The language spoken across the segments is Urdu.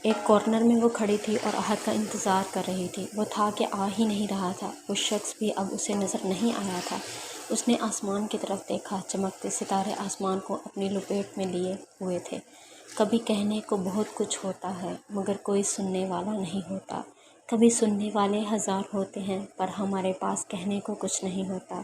ایک کارنر میں وہ کھڑی تھی اور احد کا انتظار کر رہی تھی۔ وہ تھا کہ آ ہی نہیں رہا تھا۔ وہ شخص بھی اب اسے نظر نہیں آیا تھا۔ اس نے آسمان کی طرف دیکھا۔ چمکتے ستارے آسمان کو اپنی لپیٹ میں لیے ہوئے تھے۔ کبھی کہنے کو بہت کچھ ہوتا ہے مگر کوئی سننے والا نہیں ہوتا۔ کبھی سننے والے ہزار ہوتے ہیں پر ہمارے پاس کہنے کو کچھ نہیں ہوتا۔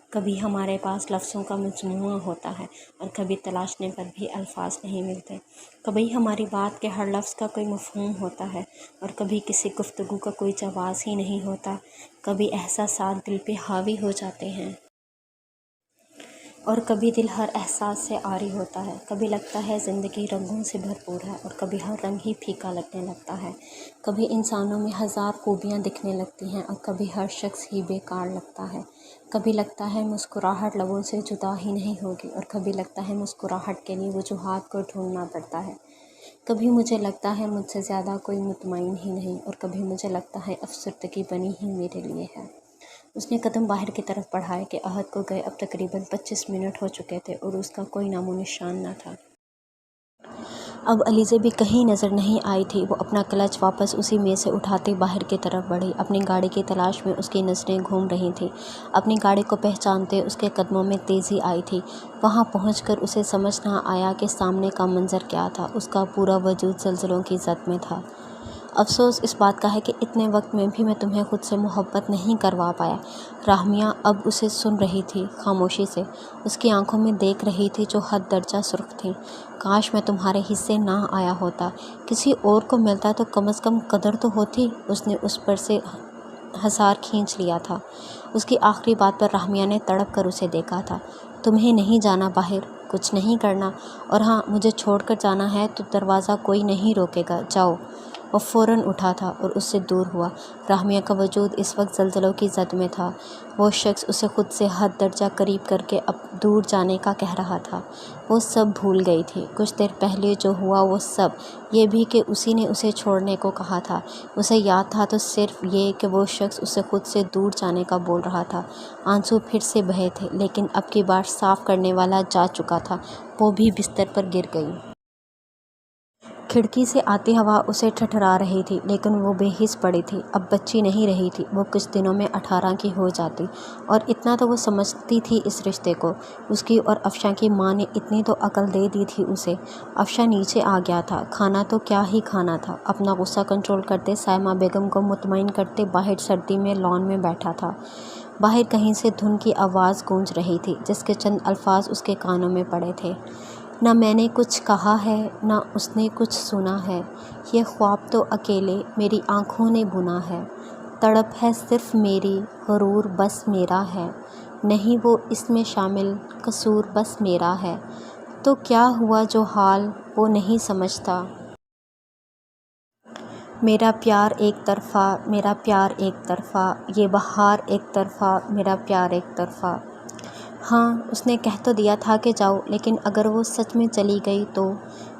کبھی ہمارے پاس لفظوں کا مجموعہ ہوتا ہے اور کبھی تلاشنے پر بھی الفاظ نہیں ملتے۔ کبھی ہماری بات کے ہر لفظ کا کوئی مفہوم ہوتا ہے اور کبھی کسی گفتگو کا کوئی جواز ہی نہیں ہوتا۔ کبھی احساسات دل پہ حاوی ہو جاتے ہیں اور کبھی دل ہر احساس سے عاری ہوتا ہے۔ کبھی لگتا ہے زندگی رنگوں سے بھرپور ہے اور کبھی ہر رنگ ہی پھیکا لگنے لگتا ہے۔ کبھی انسانوں میں ہزار خوبیاں دکھنے لگتی ہیں اور کبھی ہر شخص ہی بیکار لگتا ہے۔ کبھی لگتا ہے مسکراہٹ لبوں سے جدا ہی نہیں ہوگی اور کبھی لگتا ہے مسکراہٹ کے لیے وجوہات کو ڈھونڈنا پڑتا ہے۔ کبھی مجھے لگتا ہے مجھ سے زیادہ کوئی مطمئن ہی نہیں اور کبھی مجھے لگتا ہے افسردگی بنی ہی میرے لیے ہے۔ اس نے قدم باہر کی طرف بڑھائے کہ احد کو گئے اب تقریباً 25 منٹ ہو چکے تھے اور اس کا کوئی نام و نشان نہ تھا۔ اب علیزہ بھی کہیں نظر نہیں آئی تھی۔ وہ اپنا کلچ واپس اسی میز سے اٹھاتے باہر کی طرف بڑھی۔ اپنی گاڑی کی تلاش میں اس کی نظریں گھوم رہی تھیں۔ اپنی گاڑی کو پہچانتے اس کے قدموں میں تیزی آئی تھی۔ وہاں پہنچ کر اسے سمجھ نہ آیا کہ سامنے کا منظر کیا تھا۔ اس کا پورا وجود زلزلوں کی زد میں تھا۔ افسوس اس بات کا ہے کہ اتنے وقت میں بھی میں تمہیں خود سے محبت نہیں کروا پایا۔ راہمیہ اب اسے سن رہی تھی خاموشی سے۔ اس کی آنکھوں میں دیکھ رہی تھی جو حد درجہ سرخ تھیں۔ کاش میں تمہارے حصے نہ آیا ہوتا، کسی اور کو ملتا تو کم از کم قدر تو ہوتی۔ اس نے اس پر سے حصار کھینچ لیا تھا۔ اس کی آخری بات پر راہمیہ نے تڑپ کر اسے دیکھا تھا۔ تمہیں نہیں جانا باہر، کچھ نہیں کرنا، اور ہاں مجھے چھوڑ کر جانا ہے تو دروازہ کوئی نہیں روکے گا، جاؤ۔ وہ فوراً اٹھا تھا اور اس سے دور ہوا۔ راہمیہ کا وجود اس وقت زلزلوں کی زد میں تھا۔ وہ شخص اسے خود سے حد درجہ قریب کر کے اب دور جانے کا کہہ رہا تھا۔ وہ سب بھول گئی تھی، کچھ دیر پہلے جو ہوا وہ سب، یہ بھی کہ اسی نے اسے چھوڑنے کو کہا تھا۔ اسے یاد تھا تو صرف یہ کہ وہ شخص اسے خود سے دور جانے کا بول رہا تھا۔ آنسو پھر سے بہے تھے لیکن اب کی بار صاف کرنے والا جا چکا تھا۔ وہ بھی بستر پر گر گئی۔ کھڑکی سے آتی ہوا اسے ٹھٹھرا رہی تھی لیکن وہ بے حس پڑی تھی۔ اب بچی نہیں رہی تھی، وہ کچھ دنوں میں 18 کی ہو جاتی، اور اتنا تو وہ سمجھتی تھی اس رشتے کو۔ اس کی اور افشاں کی ماں نے اتنی تو عقل دے دی تھی اسے۔ افشاں نیچے آ گیا تھا۔ کھانا تو کیا ہی کھانا تھا۔ اپنا غصہ کنٹرول کرتے، سائمہ بیگم کو مطمئن کرتے باہر سردی میں لان میں بیٹھا تھا۔ باہر کہیں سے دھن کی آواز گونج رہی تھی جس کے چند الفاظ اس کے کانوں میں پڑے تھے۔ نہ میں نے کچھ کہا ہے نہ اس نے کچھ سنا ہے، یہ خواب تو اکیلے میری آنکھوں نے بنا ہے۔ تڑپ ہے صرف میری، غرور بس میرا ہے، نہیں وہ اس میں شامل، قصور بس میرا ہے۔ تو کیا ہوا جو حال وہ نہیں سمجھتا۔ میرا پیار ایک طرفہ، میرا پیار ایک طرفہ، یہ بہار ایک طرفہ، میرا پیار ایک طرفہ۔ ہاں اس نے کہہ تو دیا تھا کہ جاؤ، لیکن اگر وہ سچ میں چلی گئی تو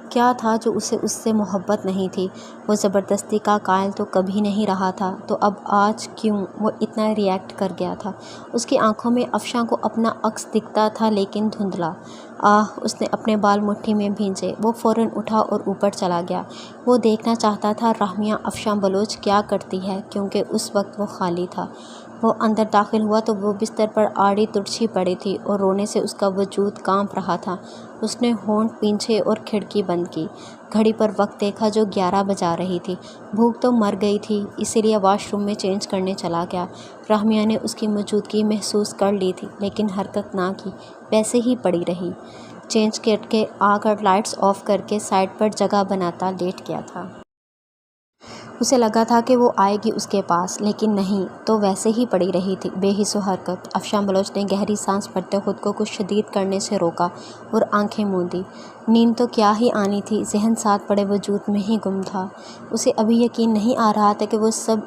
کیا تھا جو اسے اس سے محبت نہیں تھی؟ وہ زبردستی کا قائل تو کبھی نہیں رہا تھا، تو اب آج کیوں وہ اتنا ریئیکٹ کر گیا تھا؟ اس کی آنکھوں میں افشاں کو اپنا عکس دکھتا تھا لیکن دھندلا۔ اس نے اپنے بال مٹھی میں بھینجے۔ وہ فوراً اٹھا اور اوپر چلا گیا۔ وہ دیکھنا چاہتا تھا راہمیہ افشاں بلوچ کیا کرتی ہے کیونکہ اس وقت وہ خالی تھا۔ وہ اندر داخل ہوا تو وہ بستر پر آڑی ترچھی پڑی تھی اور رونے سے اس کا وجود کانپ رہا تھا۔ اس نے ہونٹ پینچھے اور کھڑکی بند کی۔ گھڑی پر وقت دیکھا جو 11 بجا رہی تھی۔ بھوک تو مر گئی تھی اسی لیے واش روم میں چینج کرنے چلا گیا۔ راہمیہ نے اس کی موجودگی محسوس کر لی تھی لیکن حرکت نہ کی، ویسے ہی پڑی رہی۔ چینج کر کے آ کر لائٹس آف کر کے سائڈ پر جگہ بناتا لیٹ گیا تھا۔ اسے لگا تھا کہ وہ آئے گی اس کے پاس، لیکن نہیں، تو ویسے ہی پڑی رہی تھی بے حس و حرکت۔ افشاں بلوچ نے گہری سانس بھرتے خود کو کچھ شدید کرنے سے روکا اور آنکھیں موندی۔ نیند تو کیا ہی آنی تھی، ذہن ساتھ پڑے وجود میں ہی گم تھا۔ اسے ابھی یقین نہیں آ رہا تھا کہ وہ سب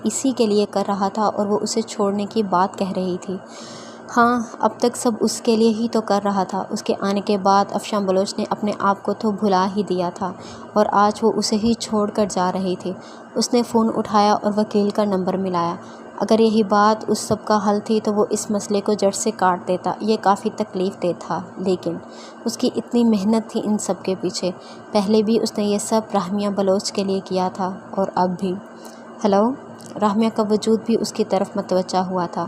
اسی کے لیے کر رہا تھا اور وہ اسے چھوڑنے کی بات کہہ رہی تھی۔ ہاں اب تک سب اس کے لیے ہی تو کر رہا تھا۔ اس کے آنے کے بعد افشاں بلوچ نے اپنے آپ کو تو بھلا ہی دیا تھا اور آج وہ اسے ہی چھوڑ کر جا رہی تھی۔ اس نے فون اٹھایا اور وکیل کا نمبر ملایا۔ اگر یہی بات اس سب کا حل تھی تو وہ اس مسئلے کو جڑ سے کاٹ دیتا۔ یہ کافی تکلیف دہ تھا، لیکن اس کی اتنی محنت تھی ان سب کے پیچھے۔ پہلے بھی اس نے یہ سب رحمیہ بلوچ کے لیے کیا تھا اور اب بھی۔ ہیلو! رحمیہ کا وجود بھی اس کی طرف متوجہ ہوا تھا۔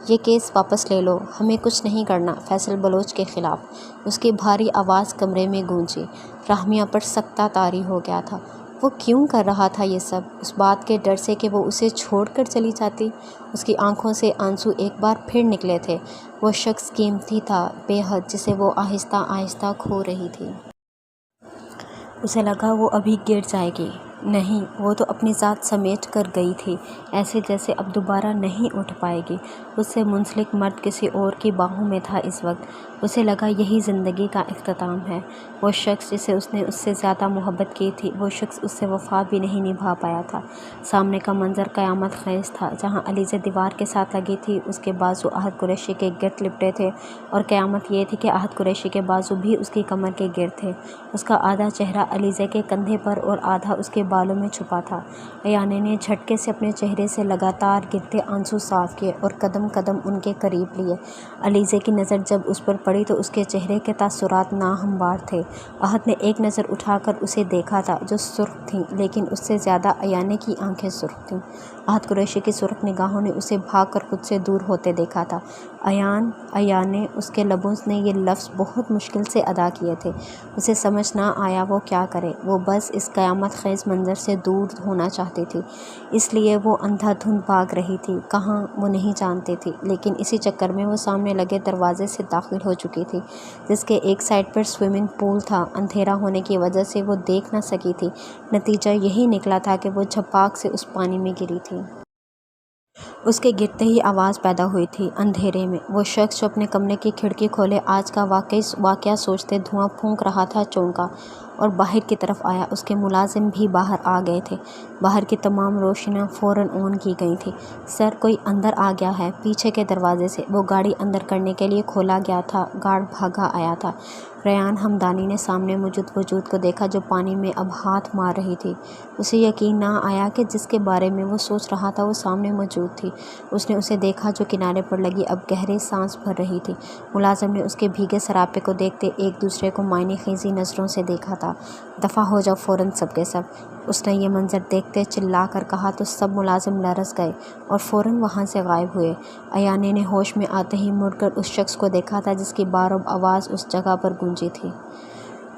یہ کیس واپس لے لو، ہمیں کچھ نہیں کرنا فیصل بلوچ کے خلاف۔ اس کی بھاری آواز کمرے میں گونجی۔ رحمیہ پر سکتہ طاری ہو گیا تھا۔ وہ کیوں کر رہا تھا یہ سب؟ اس بات کے ڈر سے کہ وہ اسے چھوڑ کر چلی جاتی۔ اس کی آنکھوں سے آنسو ایک بار پھر نکلے تھے۔ وہ شخص قیمتی تھا بے حد جسے وہ آہستہ آہستہ کھو رہی تھی۔ اسے لگا وہ ابھی گر جائے گی۔ نہیں، وہ تو اپنی ذات سمیٹ کر گئی تھی، ایسے جیسے اب دوبارہ نہیں اٹھ پائے گی۔ اس سے منسلک مرد کسی اور کی باہوں میں تھا اس وقت۔ اسے لگا یہی زندگی کا اختتام ہے۔ وہ شخص جسے اس نے اس سے زیادہ محبت کی تھی، وہ شخص اس سے وفا بھی نہیں نبھا پایا تھا۔ سامنے کا منظر قیامت خیز تھا۔ جہاں علیزہ دیوار کے ساتھ لگی تھی، اس کے بازو احد قریشی کے گرد لپٹے تھے، اور قیامت یہ تھی کہ احد قریشی کے بازو بھی اس کی کمر کے گرد تھے۔ اس کا آدھا چہرہ علیزہ کے کندھے پر اور آدھا اس کے بالوں میں چھپا تھا۔ ایانے نے جھٹکے سے اپنے چہرے سے لگاتار گرتے آنسو صاف کیے اور قدم قدم ان کے قریب لیے۔ علیزہ کی نظر جب اس پر پڑی تو اس کے چہرے کے تاثرات ناہموار تھے۔ احد نے ایک نظر اٹھا کر اسے دیکھا تھا جو سرخ تھیں، لیکن اس سے زیادہ ایانے کی آنکھیں سرخ تھیں۔ احد قریشی کی سرخ نگاہوں نے اسے بھاگ کر خود سے دور ہوتے دیکھا تھا۔ ایانے، اس کے لبوں نے یہ لفظ بہت مشکل سے ادا کیے تھے۔ اسے سمجھ نہ آیا وہ کیا کرے۔ وہ بس اس قیامت خیز منظر سے دور ہونا چاہتی تھی، اس لیے وہ اندھا دھند بھاگ رہی تھی۔ کہاں، وہ نہیں جانتی تھی، لیکن اسی چکر میں وہ سامنے لگے دروازے سے داخل ہو چکی تھی، جس کے ایک سائڈ پر سوئمنگ پول تھا۔ اندھیرا ہونے کی وجہ سے وہ دیکھ نہ سکی تھی۔ نتیجہ یہی نکلا تھا کہ وہ جھپاک سے اس پانی میں گری تھی۔ اس کے گرتے ہی آواز پیدا ہوئی تھی اندھیرے میں۔ وہ شخص جو اپنے کمرے کی کھڑکی کھولے آج کا واقعہ سوچتے دھواں پھونک رہا تھا، چونکا اور باہر کی طرف آیا۔ اس کے ملازم بھی باہر آ گئے تھے۔ باہر کی تمام روشنیاں فوراً آن کی گئی تھیں۔ سر، کوئی اندر آ گیا ہے، پیچھے کے دروازے سے۔ وہ گاڑی اندر کرنے کے لیے کھولا گیا تھا۔ گارڈ بھاگا آیا تھا۔ ریان ہمدانی نے سامنے موجود وجود کو دیکھا جو پانی میں اب ہاتھ مار رہی تھی۔ اسے یقین نہ آیا کہ جس کے بارے میں وہ سوچ رہا تھا وہ سامنے موجود تھی۔ اس نے اسے دیکھا جو کنارے پر لگی اب گہرے سانس بھر رہی تھی۔ ملازم نے اس کے بھیگے سراپے کو دیکھتے ایک دوسرے کو معنی خیزی نظروں سے دیکھا تھا۔ دفع ہو جاؤ فوراً سب کے سب، اس نے یہ منظر دیکھتے چلا کر کہا تو سب ملازم لرز گئے اور فوراً وہاں سے غائب ہوئے۔ ایانے نے ہوش میں آتے ہی مڑ کر اس شخص کو دیکھا تھا جس کی بارب آواز اس جگہ پر گونجی تھی۔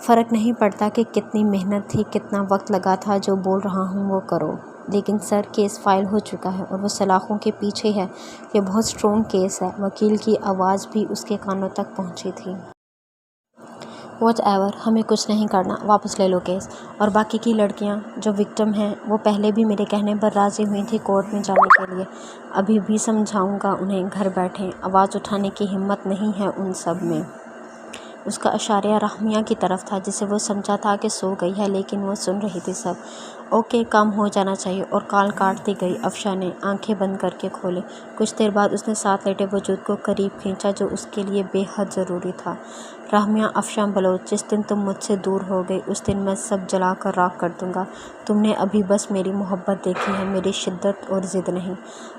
فرق نہیں پڑتا کہ کتنی محنت تھی، کتنا وقت لگا تھا، جو بول رہا ہوں وہ کرو۔ لیکن سر، کیس فائل ہو چکا ہے اور وہ سلاخوں کے پیچھے ہے۔ یہ بہت سٹرونگ کیس ہے۔ وکیل کی آواز بھی اس کے کانوں تک پہنچی تھی۔ واٹ ایور، ہمیں کچھ نہیں کرنا، واپس لے لو کیس۔ اور باقی کی لڑکیاں جو وکٹم ہیں، وہ پہلے بھی میرے کہنے پر راضی ہوئی تھی کورٹ میں جانے کے لیے۔ ابھی بھی سمجھاؤں گا انہیں، گھر بیٹھیں۔ آواز اٹھانے کی ہمت نہیں ہے ان سب میں۔ اس کا اشارہ رحمیہ کی طرف تھا جسے وہ سمجھا تھا کہ سو گئی ہے، لیکن وہ سن رہی تھی سب۔ اوکے، کام ہو جانا چاہیے۔ اور کال کاٹتی گئی۔ افشاں نے آنکھیں بند کر کے کھولے۔ کچھ دیر بعد اس نے ساتھ لیٹے وجود کو قریب کھینچا جو اس کے لیے بے حد ضروری تھا۔ رحمیہ، افشاں بلوچ، جس دن تم مجھ سے دور ہو گئی اس دن میں سب جلا کر راکھ کر دوں گا۔ تم نے ابھی بس میری محبت دیکھی ہے، میری شدت اور ضد نہیں۔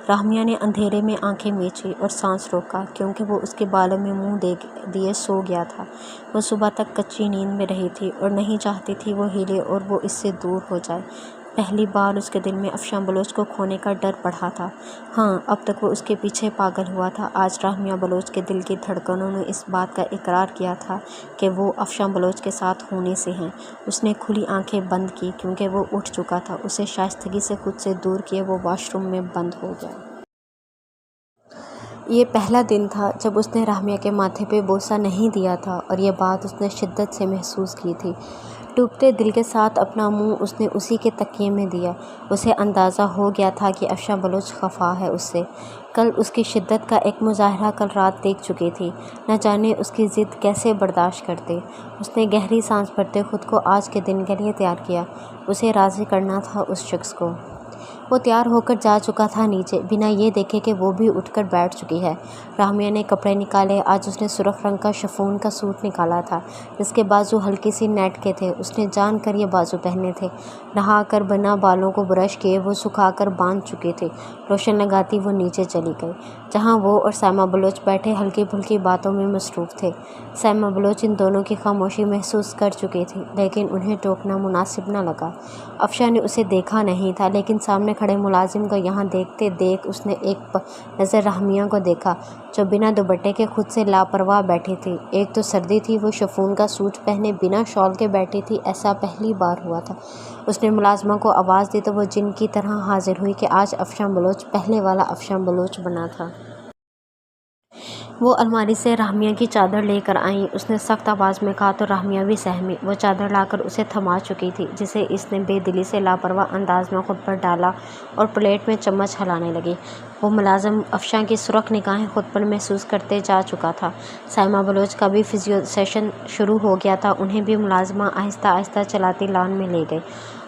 رحمیہ نے اندھیرے میں آنکھیں میچی اور سانس روکا، کیونکہ وہ اس کے بالوں میں منہ دیے سو گیا تھا۔ وہ صبح تک کچی نیند میں رہی تھی اور نہیں چاہتی تھی وہ ہلے اور وہ اس سے دور ہو جائے۔ پہلی بار اس کے دل میں افشاں بلوچ کو کھونے کا ڈر بڑھا تھا۔ ہاں، اب تک وہ اس کے پیچھے پاگل ہوا تھا۔ آج رحمیہ بلوچ کے دل کی دھڑکنوں نے اس بات کا اقرار کیا تھا کہ وہ افشاں بلوچ کے ساتھ ہونے سے ہیں۔ اس نے کھلی آنکھیں بند کی کیونکہ وہ اٹھ چکا تھا۔ اسے شائستگی سے خود سے دور کیے وہ واش روم میں بند ہو گیا۔ یہ پہلا دن تھا جب اس نے رحمیہ کے ماتھے پہ بوسہ نہیں دیا تھا، اور یہ بات اس نے شدت سے محسوس کی تھی۔ ٹوٹتے دل کے ساتھ اپنا منہ اس نے اسی کے تکیے میں دیا۔ اسے اندازہ ہو گیا تھا کہ افشاں بلوچ خفا ہے اس سے۔ کل اس کی شدت کا ایک مظاہرہ کل رات دیکھ چکی تھی۔ نہ جانے اس کی ضد کیسے برداشت کرتے۔ اس نے گہری سانس بھرتے خود کو آج کے دن کے لیے تیار کیا۔ اسے راضی کرنا تھا اس شخص کو۔ وہ تیار ہو کر جا چکا تھا نیچے، بنا یہ دیکھے کہ وہ بھی اٹھ کر بیٹھ چکی ہے۔ رحمیہ نے کپڑے نکالے۔ آج اس نے سرخ رنگ کا شفون کا سوٹ نکالا تھا جس کے بازو ہلکی سی نیٹ کے تھے۔ اس نے جان کر یہ بازو پہنے تھے۔ نہا کر بنا بالوں کو برش کیے وہ سکھا کر باندھ چکی تھی۔ روشن لگاتی وہ نیچے چلی گئی جہاں وہ اور سائمہ بلوچ بیٹھے ہلکی پھلکی باتوں میں مصروف تھے۔ سائمہ بلوچ ان دونوں کی خاموشی محسوس کر چکی تھی لیکن انہیں ٹوکنا مناسب نہ لگا۔ افشاں نے اسے دیکھا نہیں تھا لیکن سامنے کھڑے ملازم کو یہاں دیکھتے دیکھ اس نے ایک نظر رحمیہ کو دیکھا جو بنا دوپٹے کے خود سے لاپرواہ بیٹھی تھی۔ ایک تو سردی تھی، وہ شفون کا سوٹ پہنے بنا شال کے بیٹھی تھی، ایسا پہلی بار ہوا تھا۔ اس نے ملازمہ کو آواز دی تو وہ جن کی طرح حاضر ہوئی کہ آج افشاں بلوچ پہلے والا افشاں بلوچ بنا تھا۔ وہ الماری سے رحمیہ کی چادر لے کر آئیں۔ اس نے سخت آواز میں کہا تو رحمیہ بھی سہمی۔ وہ چادر لا کر اسے تھما چکی تھی جسے اس نے بے دلی سے لاپرواہ انداز میں خود پر ڈالا اور پلیٹ میں چمچ ہلانے لگی۔ وہ ملازم افشاں کی سرخ نگاہیں خود پر محسوس کرتے جا چکا تھا۔ سائمہ بلوچ کا بھی فزیو سیشن شروع ہو گیا تھا۔ انہیں بھی ملازمہ آہستہ آہستہ چلاتی لان میں لے گئی۔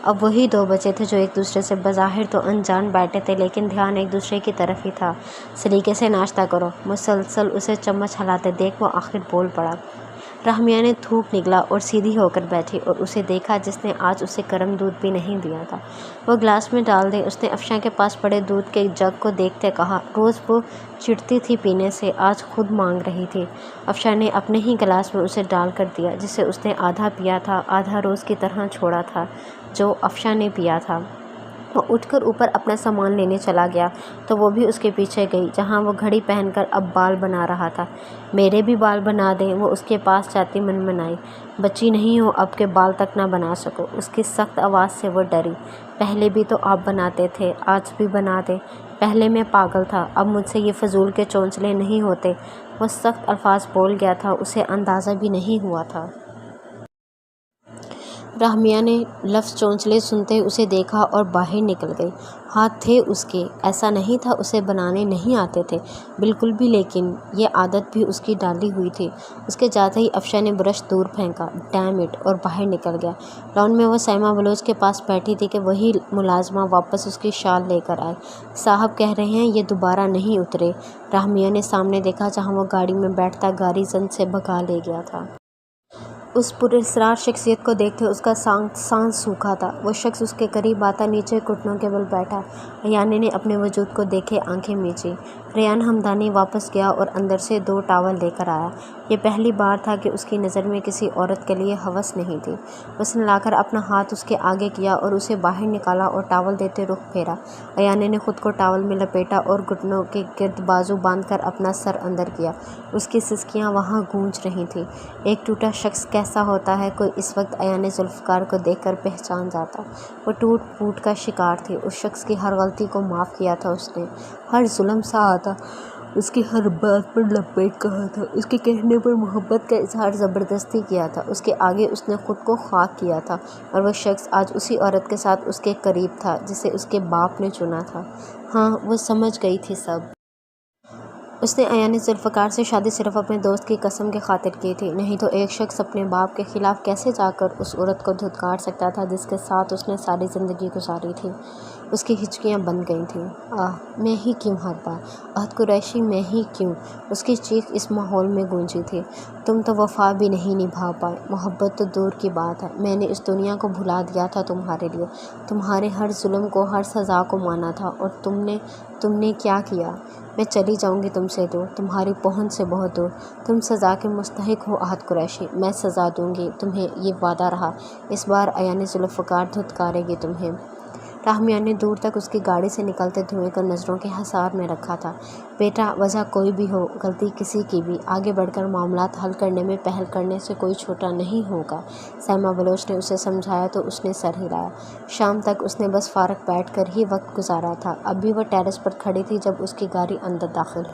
اب وہی دو بچے تھے جو ایک دوسرے سے بظاہر تو انجان بیٹھے تھے لیکن دھیان ایک دوسرے کی طرف ہی تھا۔ سلیقے سے ناشتہ کرو۔ مسلسل اسے چمچ ہلاتے دیکھ وہ آخر بول پڑا۔ رحمیہ نے تھوک نگلا اور سیدھی ہو کر بیٹھی اور اسے دیکھا جس نے آج اسے گرم دودھ بھی نہیں دیا تھا۔ وہ گلاس میں ڈال دے۔ اس نے افشاں کے پاس پڑے دودھ کے جگ کو دیکھتے کہا، روز وہ چڑھتی تھی پینے سے، آج خود مانگ رہی تھی۔ افشاں نے اپنے ہی گلاس میں اسے ڈال کر دیا جسے اس نے آدھا پیا تھا، آدھا روز کی طرح چھوڑا تھا جو افشاں نے پیا تھا۔ وہ اٹھ کر اوپر اپنا سامان لینے چلا گیا تو وہ بھی اس کے پیچھے گئی جہاں وہ گھڑی پہن کر اب بال بنا رہا تھا۔ میرے بھی بال بنا دیں، وہ اس کے پاس جاتی منمنائی۔ بچی نہیں ہو اب کہ بال تک نہ بنا سکو۔ اس کی سخت آواز سے وہ ڈری۔ پہلے بھی تو آپ بناتے تھے، آج بھی بنا دیں۔ پہلے میں پاگل تھا، اب مجھ سے یہ فضول کے چونچلے نہیں ہوتے۔ وہ سخت الفاظ بول گیا تھا، اسے اندازہ بھی نہیں ہوا تھا۔ رحمیہ نے لفظ چونچلے سنتے اسے دیکھا اور باہر نکل گئی۔ ہاتھ تھے اس کے، ایسا نہیں تھا اسے بنانے نہیں آتے تھے، بالکل بھی، لیکن یہ عادت بھی اس کی ڈالی ہوئی تھی۔ اس کے جاتے ہی افشاں نے برش دور پھینکا، ڈیم اٹ، اور باہر نکل گیا۔ لان میں وہ سائمہ بلوچ کے پاس بیٹھی تھی کہ وہی ملازمہ واپس اس کی شال لے کر آئے۔ صاحب کہہ رہے ہیں یہ دوبارہ نہیں اترے۔ رحمیہ نے سامنے دیکھا جہاں وہ گاڑی میں بیٹھتا گاری زن سے بھگا لے گیا تھا۔ اس پراسرار شخصیت کو دیکھتے اس کا سانس سوکھا تھا۔ وہ شخص اس کے قریب آتا نیچے گھٹنوں کے بل بیٹھا۔ ایانے نے اپنے وجود کو دیکھے آنکھیں میچی۔ ریان ہمدانی واپس گیا اور اندر سے 2 ٹاول لے کر آیا۔ یہ پہلی بار تھا کہ اس کی نظر میں کسی عورت کے لیے ہوس نہیں تھی۔ اس نے لا کر اپنا ہاتھ اس کے آگے کیا اور اسے باہر نکالا اور ٹاول دیتے رخ پھیرا۔ ایانے نے خود کو ٹاول میں لپیٹا اور گھٹنوں کے گرد بازو باندھ کر اپنا سر اندر کیا۔ اس کی سسکیاں وہاں گونج رہی تھیں۔ ایک ٹوٹا شخص کیسا ہوتا ہے کوئی اس وقت ایانے ذوالفقار کو دیکھ کر پہچان جاتا۔ وہ ٹوٹ پھوٹ کا شکار تھی۔ اس شخص کی ہر غلطی کو معاف کیا تھا اس نے، ہر ظلم سہا تھا، اس کی ہر بات پر لبیک کہا تھا، اس کے کہنے پر محبت کا اظہار زبردستی کیا تھا، اس کے آگے اس نے خود کو خاک کیا تھا، اور وہ شخص آج اسی عورت کے ساتھ اس کے قریب تھا جسے اس کے باپ نے چنا تھا۔ ہاں وہ سمجھ گئی تھی سب۔ اس نے ایانے ذوالفقار سے شادی صرف اپنے دوست کی قسم کی خاطر کی تھی، نہیں تو ایک شخص اپنے باپ کے خلاف کیسے جا کر اس عورت کو دھتکار سکتا تھا جس کے ساتھ اس نے ساری زندگی گزاری تھی۔ اس کی ہچکیاں بند گئی تھیں۔ میں ہی کیوں ہر بار، عہد قریشی میں ہی کیوں؟ اس کی چیخ اس ماحول میں گونجی تھی۔ تم تو وفا بھی نہیں نبھا پائے، محبت تو دور کی بات ہے، میں نے اس دنیا کو بھلا دیا تھا تمہارے لیے، تمہارے ہر ظلم کو، ہر سزا کو مانا تھا، اور تم نے کیا کیا؟ میں چلی جاؤں گی تم سے دور، تمہاری پہنچ سے بہت دور۔ تم سزا کے مستحق ہو عہد قریشی، میں سزا دوں گی تمہیں، یہ وعدہ رہا۔ اس بار ایانے ذوالفقار دھتکارے گی تمہیں۔ رحمیہ نے دور تک اس کی گاڑی سے نکلتے دھوئیں کو نظروں کے حصار میں رکھا تھا۔ بیٹا، وجہ کوئی بھی ہو، غلطی کسی کی بھی، آگے بڑھ کر معاملات حل کرنے میں پہل کرنے سے کوئی چھوٹا نہیں ہوگا۔ سائمہ بلوچ نے اسے سمجھایا تو اس نے سر ہلایا۔ شام تک اس نے بس فارغ بیٹھ کر ہی وقت گزارا تھا۔ اب بھی وہ ٹیرس پر کھڑی تھی جب اس کی گاڑی اندر داخل ہوئی۔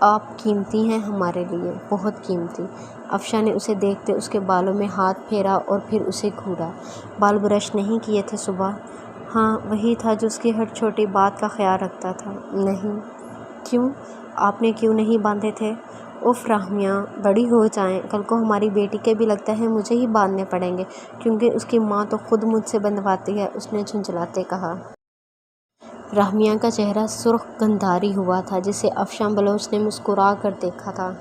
آپ قیمتی ہیں ہمارے لیے، بہت قیمتی۔ افشاں نے اسے دیکھتے اس کے بالوں میں ہاتھ پھیرا اور پھر اسے گھورا۔ بال برش نہیں کیے تھے صبح؟ ہاں، وہی تھا جو اس کی ہر چھوٹی بات کا خیال رکھتا تھا۔ نہیں۔ کیوں؟ آپ نے کیوں نہیں باندھے تھے؟ اف رحمیہ، بڑی ہو جائیں، کل کو ہماری بیٹی کے بھی لگتا ہے مجھے ہی باندھنے پڑیں گے، کیونکہ اس کی ماں تو خود مجھ سے بندھواتی ہے، اس نے جھنجھلاتے کہا۔ رحمیہ کا چہرہ سرخ گندھاری ہوا تھا جسے افشاں بلوچ نے مسکرا کر دیکھا تھا۔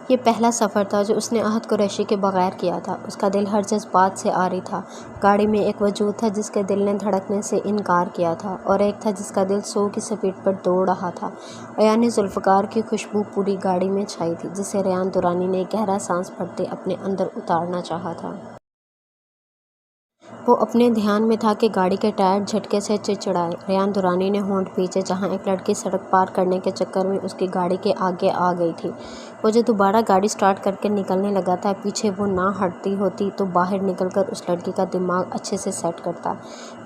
یہ پہلا سفر تھا جو اس نے عہد قریشی کے بغیر کیا تھا۔ اس کا دل ہر جذبات سے عاری تھا۔ گاڑی میں ایک وجود تھا جس کے دل نے دھڑکنے سے انکار کیا تھا، اور ایک تھا جس کا دل 100 کی سپیڈ پر دوڑ رہا تھا۔ ایانی ذوالفقار کی خوشبو پوری گاڑی میں چھائی تھی، جسے ریان درانی نے گہرا سانس بھرتے اپنے اندر اتارنا چاہا تھا۔ وہ اپنے دھیان میں تھا کہ گاڑی کے ٹائر جھٹکے سے چڑچڑائے۔ ریان درانی نے ہونٹ کھینچے جہاں ایک لڑکی سڑک پار کرنے کے چکر میں اس کی گاڑی کے آگے آ گئی تھی۔ وہ جو دوبارہ گاڑی سٹارٹ کر کے نکلنے لگا تھا، پیچھے وہ نہ ہٹتی ہوتی تو باہر نکل کر اس لڑکی کا دماغ اچھے سے سیٹ کرتا۔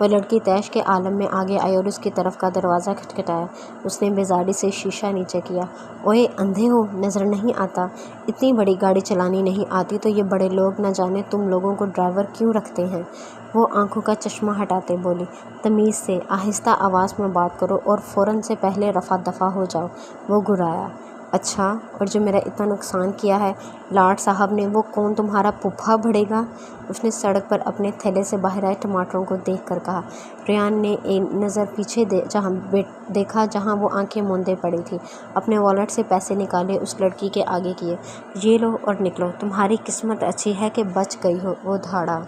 وہ لڑکی طیش کے عالم میں آگے آئی اور اس کی طرف کا دروازہ کھٹکھٹایا۔ اس نے بیزاری سے شیشہ نیچے کیا۔ اوئے، اندھے ہو، نظر نہیں آتا؟ اتنی بڑی گاڑی چلانی نہیں آتی تو یہ بڑے لوگ نہ جانے تم لوگوں کو ڈرائیور کیوں رکھتے ہیں؟ وہ آنکھوں کا چشمہ ہٹاتے بولی۔ تمیز سے، آہستہ آواز میں بات کرو اور فوراً سے پہلے رفع دفع ہو جاؤ۔ وہ گھرایا۔ اچھا، اور جو میرا اتنا نقصان کیا ہے لاٹ صاحب نے، وہ کون تمہارا پھپھا بڑھے گا؟ اس نے سڑک پر اپنے تھیلے سے باہر آئے ٹماٹروں کو دیکھ کر کہا۔ ریان نے ایک نظر پیچھے دیکھا جہاں وہ آنکھیں موندے پڑی تھی، اپنے والیٹ سے پیسے نکالے، اس لڑکی کے آگے کیے۔ یہ لو اور نکلو، تمہاری قسمت اچھی ہے کہ بچ گئی ہو۔ وہ دھاڑا۔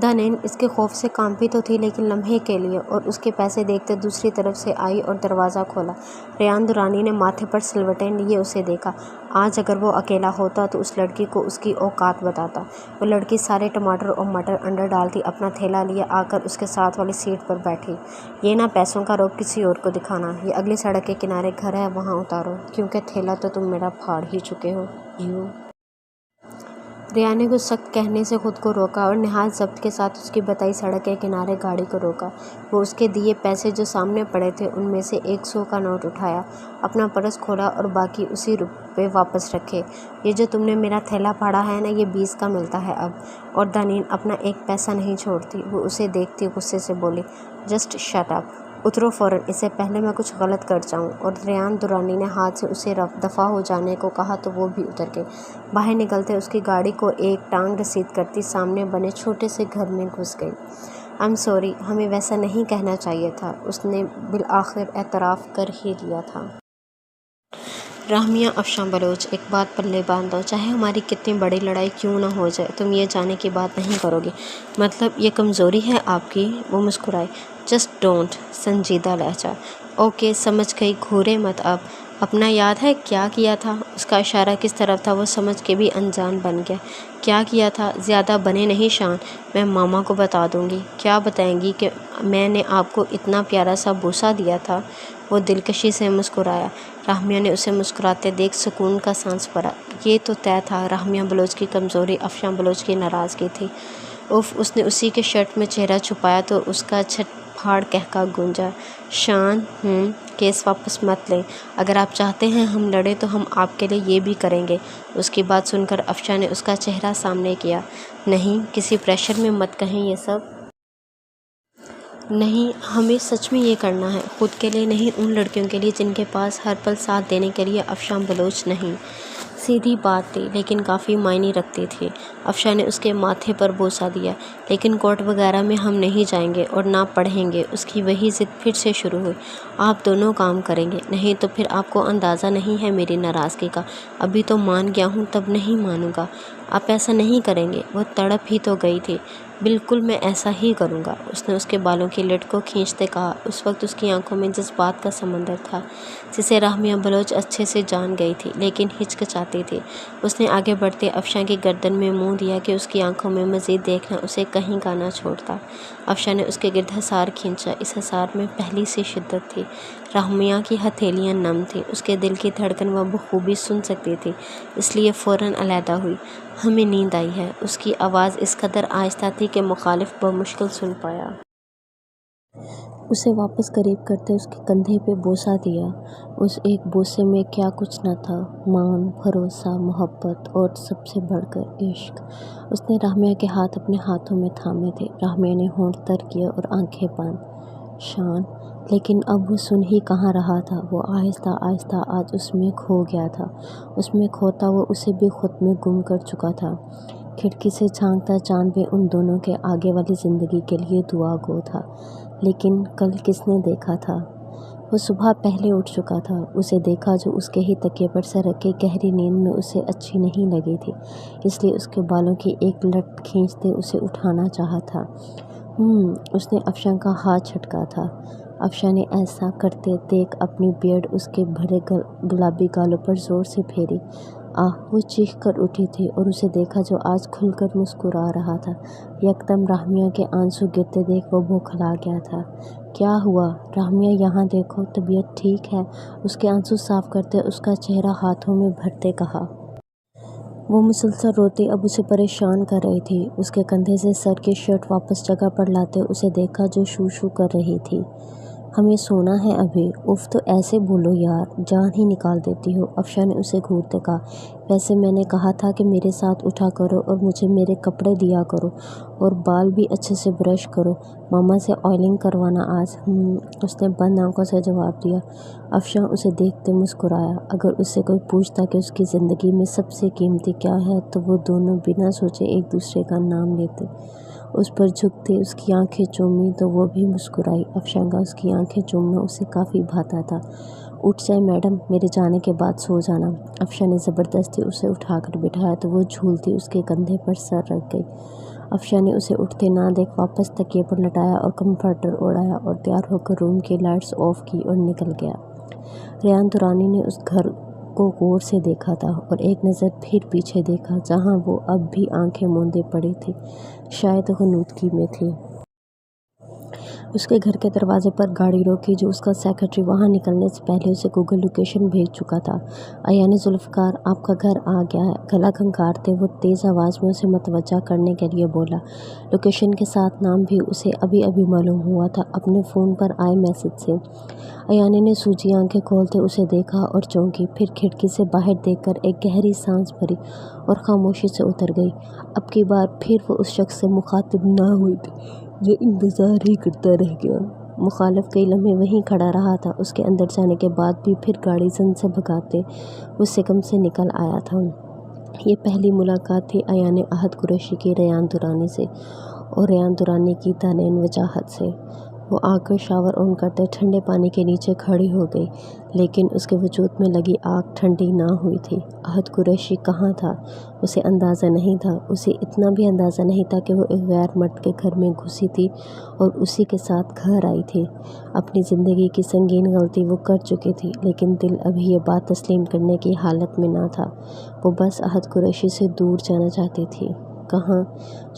دنین اس کے خوف سے کانپی تو تھی لیکن لمحے کے لیے، اور اس کے پیسے دیکھتے دوسری طرف سے آئی اور دروازہ کھولا۔ ریان درانی نے ماتھے پر سلوٹیں لیے اسے دیکھا۔ آج اگر وہ اکیلا ہوتا تو اس لڑکی کو اس کی اوقات بتاتا۔ وہ لڑکی سارے ٹماٹر اور مٹر اندر ڈالتی، اپنا تھیلا لیے آ کر اس کے ساتھ والی سیٹ پر بیٹھی۔ یہ نہ پیسوں کا روب کسی اور کو دکھانا، یہ اگلی سڑک کے کنارے گھر ہے، وہاں اتارو، کیونکہ تھیلا تو تم میرا پھاڑ ہی چکے ہو۔ یوں ریان نے کچھ سخت کہنے سے خود کو روکا اور نہایت ضبط کے ساتھ اس کی بتائی سڑک کے کنارے گاڑی کو روکا۔ وہ اس کے دیے پیسے جو سامنے پڑے تھے ان میں سے 100 کا نوٹ اٹھایا، اپنا پرس کھولا اور باقی اسی روپے واپس رکھے۔ یہ جو تم نے میرا تھیلا پھاڑا ہے نا، یہ 20 کا ملتا ہے اب۔ اور دنین اپنا ایک پیسہ نہیں چھوڑتی۔ وہ اسے دیکھتی غصے سے بولی، جسٹ شٹ اپ، اترو فوراً، اس سے پہلے میں کچھ غلط کر جاؤں۔ اور ریان درانی نے ہاتھ سے اسے دفع ہو جانے کو کہا تو وہ بھی اتر گئی۔ باہر نکلتے اس کی گاڑی کو ایک ٹانگ رسید کرتی سامنے بنے چھوٹے سے گھر میں گھس گئی۔ آئی ایم سوری، ہمیں ویسا نہیں کہنا چاہیے تھا، اس نے بالآخر اعتراف کر ہی لیا تھا۔ رحمیہ، افشاں بلوچ، ایک بات پلے باندھ دو، چاہے ہماری کتنی بڑی لڑائی کیوں نہ ہو جائے، تم یہ جانے کی بات نہیں کرو گی۔ مطلب یہ کمزوری ہے آپ کی؟ وہ مسکرائی۔ جسٹ ڈونٹ، سنجیدہ لہجہ۔ اوکے، سمجھ گئی، گھورے مت اب۔ اپنا یاد ہے کیا کیا تھا؟ اس کا اشارہ کس طرف تھا وہ سمجھ کے بھی انجان بن گیا۔ کیا کیا تھا؟ زیادہ بنے نہیں شان، میں ماما کو بتا دوں گی۔ کیا بتائیں گی؟ کہ میں نے آپ کو اتنا پیارا سا بوسہ دیا تھا۔ وہ دلکشی سے مسکرایا۔ رحمیہ نے اسے مسکراتے دیکھ سکون کا سانس بھرا۔ یہ تو طے تھا، رحمیہ بلوچ کی کمزوری افشاں بلوچ کی ناراضگی تھی۔ اف، اس نے اسی کے شرٹ میں چہرہ چھپایا تو اس کا چھٹ پھاڑ کہکا گونجا۔ شان، کیس واپس مت لیں، اگر آپ چاہتے ہیں ہم لڑیں تو ہم آپ کے لیے یہ بھی کریں گے۔ اس کی بات سن کر افشاں نے اس کا چہرہ سامنے کیا۔ نہیں، کسی پریشر میں مت کہیں یہ سب۔ نہیں، ہمیں سچ میں یہ کرنا ہے، خود کے لیے نہیں، ان لڑکیوں کے لیے جن کے پاس ہر پل ساتھ دینے کے لیے افشاں بلوچ نہیں۔ سیدھی بات تھی لیکن کافی معنی رکھتی تھی۔ افشاں نے اس کے ماتھے پر بوسہ دیا۔ لیکن کورٹ وغیرہ میں ہم نہیں جائیں گے اور نہ پڑھیں گے۔ اس کی وہی ضد پھر سے شروع ہوئی۔ آپ دونوں کام کریں گے، نہیں تو پھر آپ کو اندازہ نہیں ہے میری ناراضگی کا۔ ابھی تو مان گیا ہوں، تب نہیں مانوں گا۔ آپ ایسا نہیں کریں گے؟ وہ تڑپ ہی تو گئی تھی۔ بالکل، میں ایسا ہی کروں گا، اس نے اس کے بالوں کی لٹ کو کھینچتے کہا۔ اس وقت اس کی آنکھوں میں جذبات کا سمندر تھا جسے رحمیہ بلوچ اچھے سے جان گئی تھی لیکن ہچکچاتی تھی۔ اس نے آگے بڑھتے افشاں کی گردن میں منہ دیا کہ اس کی آنکھوں میں مزید دیکھنا اسے کہیں کا نہ چھوڑتا۔ افشاں نے اس کے گرد حصار کھینچا۔ اس حصار میں پہلی سی شدت تھی۔ رحمیہ کی ہتھیلیاں نم تھیں، اس کے دل کی دھڑکن وہ بخوبی سن سکتی تھی، اس لیے فوراً علیحدہ ہوئی۔ ہمیں نیند آئی ہے۔ اس کی آواز اس قدر آہستہ تھی کہ مخالف بمشکل سن پایا۔ اسے واپس قریب کرتے اس کے کندھے پہ بوسہ دیا۔ اس ایک بوسے میں کیا کچھ نہ تھا، مان، بھروسہ، محبت اور سب سے بڑھ کر عشق۔ اس نے راہمیہ کے ہاتھ اپنے ہاتھوں میں تھامے تھے۔ راہمیہ نے ہونٹ تر کیا اور آنکھیں بند۔ شان، لیکن اب وہ سن ہی کہاں رہا تھا۔ وہ آہستہ آہستہ آج اس میں کھو گیا تھا۔ اس میں کھوتا وہ اسے بھی خود میں گم کر چکا تھا۔ کھڑکی سے جھانکتا چاند بھی ان دونوں کے آگے والی زندگی کے لیے دعا گو تھا۔ لیکن کل کس نے دیکھا تھا؟ وہ صبح پہلے اٹھ چکا تھا۔ اسے دیکھا جو اس کے ہی تکیے پر سر رکھے گہری نیند میں اسے اچھی نہیں لگی تھی، اس لیے اس کے بالوں کی ایک لٹ کھینچتے اسے اٹھانا چاہا تھا۔ اس نے افشاں کا ہاتھ جھٹکا تھا۔ افشاں نے ایسا کرتے دیکھ اپنی بیئرڈ اس کے بھرے گلابی گالوں پر زور سے پھیری۔ وہ چیخ کر اٹھی تھی اور اسے دیکھا جو آج کھل کر مسکرا رہا تھا۔ یکدم راہمیہ کے آنسو گرتے دیکھ وہ بوکھلا گیا تھا۔ کیا ہوا؟ راہمیہ یہاں دیکھو، طبیعت ٹھیک ہے؟ اس کے آنسو صاف کرتے اس کا چہرہ ہاتھوں میں بھرتے کہا۔ وہ مسلسل روتی اب اسے پریشان کر رہی تھی۔ اس کے کندھے سے سر کی شرٹ واپس جگہ پر لاتے اسے دیکھا جو شو شو کر رہی تھی۔ ہمیں سونا ہے ابھی۔ اف تو ایسے بولو یار، جان ہی نکال دیتی ہو، افشاں نے اسے گھورتے کہا۔ ویسے میں نے کہا تھا کہ میرے ساتھ اٹھا کرو اور مجھے میرے کپڑے دیا کرو اور بال بھی اچھے سے برش کرو، ماما سے آئلنگ کروانا آج۔ اس نے بند آنکھوں سے جواب دیا۔ افشاں اسے دیکھتے مسکرایا۔ اگر اس سے کوئی پوچھتا کہ اس کی زندگی میں سب سے قیمتی کیا ہے تو وہ دونوں بنا سوچے ایک دوسرے کا نام لیتے۔ اس پر جھکتے اس کی آنکھیں چومی تو وہ بھی مسکرائی۔ افشاں کا اس کی آنکھیں چومنا اسے کافی بھاتا تھا۔ اٹھ جائیں میڈم، میرے جانے کے بعد سو جانا۔ افشاں نے زبردستی اسے اٹھا کر بٹھایا تو وہ جھولتی اس کے کندھے پر سر رکھ گئی۔ افشاں نے اسے اٹھتے نہ دیکھ واپس تکیے پر لٹایا اور کمفرٹر اوڑھایا اور تیار ہو کر روم کی لائٹس آف کی اور نکل گیا۔ ریان درانی نے اس گھر کو غور سے دیکھا تھا اور ایک نظر پھر پیچھے دیکھا جہاں وہ اب بھی آنکھیں موندے پڑی تھی، شاید غنودگی میں تھی۔ اس کے گھر کے دروازے پر گاڑی روکی جو اس کا سیکرٹری وہاں نکلنے سے پہلے اسے گوگل لوکیشن بھیج چکا تھا۔ ایان ذوالفقار، آپ کا گھر آ گیا ہے، گلا کھنکارتے وہ تیز آواز میں اسے متوجہ کرنے کے لیے بولا۔ لوکیشن کے ساتھ نام بھی اسے ابھی ابھی معلوم ہوا تھا اپنے فون پر آئے میسج سے۔ ایان نے سوجی آنکھیں کھولتے اسے دیکھا اور چونکی، پھر کھڑکی سے باہر دیکھ کر ایک گہری سانس بھری اور خاموشی سے اتر گئی۔ اب کی بار پھر وہ اس شخص سے مخاطب نہ ہوئی تھی جو انتظار ہی کرتا رہ گیا۔ مخالف کئی لمحے وہیں کھڑا رہا تھا۔ اس کے اندر جانے کے بعد بھی پھر گاڑی زن سے بھگاتے وہ سکم سے نکل آیا تھا۔ یہ پہلی ملاقات تھی ایان احد قریشی کی ریان درانی سے اور ریان درانی کی دانین وجاہت سے۔ وہ آ کر شاور آن کرتے ٹھنڈے پانی کے نیچے کھڑی ہو گئی، لیکن اس کے وجود میں لگی آگ ٹھنڈی نہ ہوئی تھی۔ احد قریشی کہاں تھا؟ اسے اندازہ نہیں تھا۔ اسے اتنا بھی اندازہ نہیں تھا کہ وہ ایک غیر مرد کے گھر میں گھسی تھی اور اسی کے ساتھ گھر آئی تھی۔ اپنی زندگی کی سنگین غلطی وہ کر چکی تھی، لیکن دل ابھی یہ بات تسلیم کرنے کی حالت میں نہ تھا۔ وہ بس احد قریشی سے دور جانا چاہتی تھی۔ کہاں؟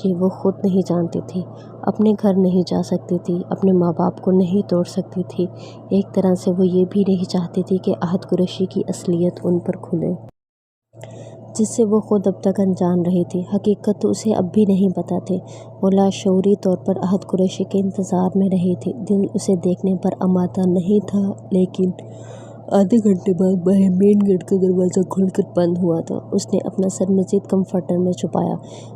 یہ وہ خود نہیں جانتی تھی۔ اپنے گھر نہیں جا سکتی تھی، اپنے ماں باپ کو نہیں توڑ سکتی تھی، ایک طرح سے وہ یہ بھی نہیں چاہتی تھی کہ احد قریشی کی اصلیت ان پر کھلے، جس سے وہ خود اب تک انجان رہی تھی۔ حقیقت تو اسے اب بھی نہیں پتہ تھی۔ وہ لاشعوری طور پر احد قریشی کے انتظار میں رہی تھی۔ دل اسے دیکھنے پر آمادہ نہیں تھا، لیکن آدھے گھنٹے بعد باہر مین گیٹ کا دروازہ کھل کر بند ہوا تھا۔ اس نے اپنا سر مزید کمفرٹر میں چھپایا۔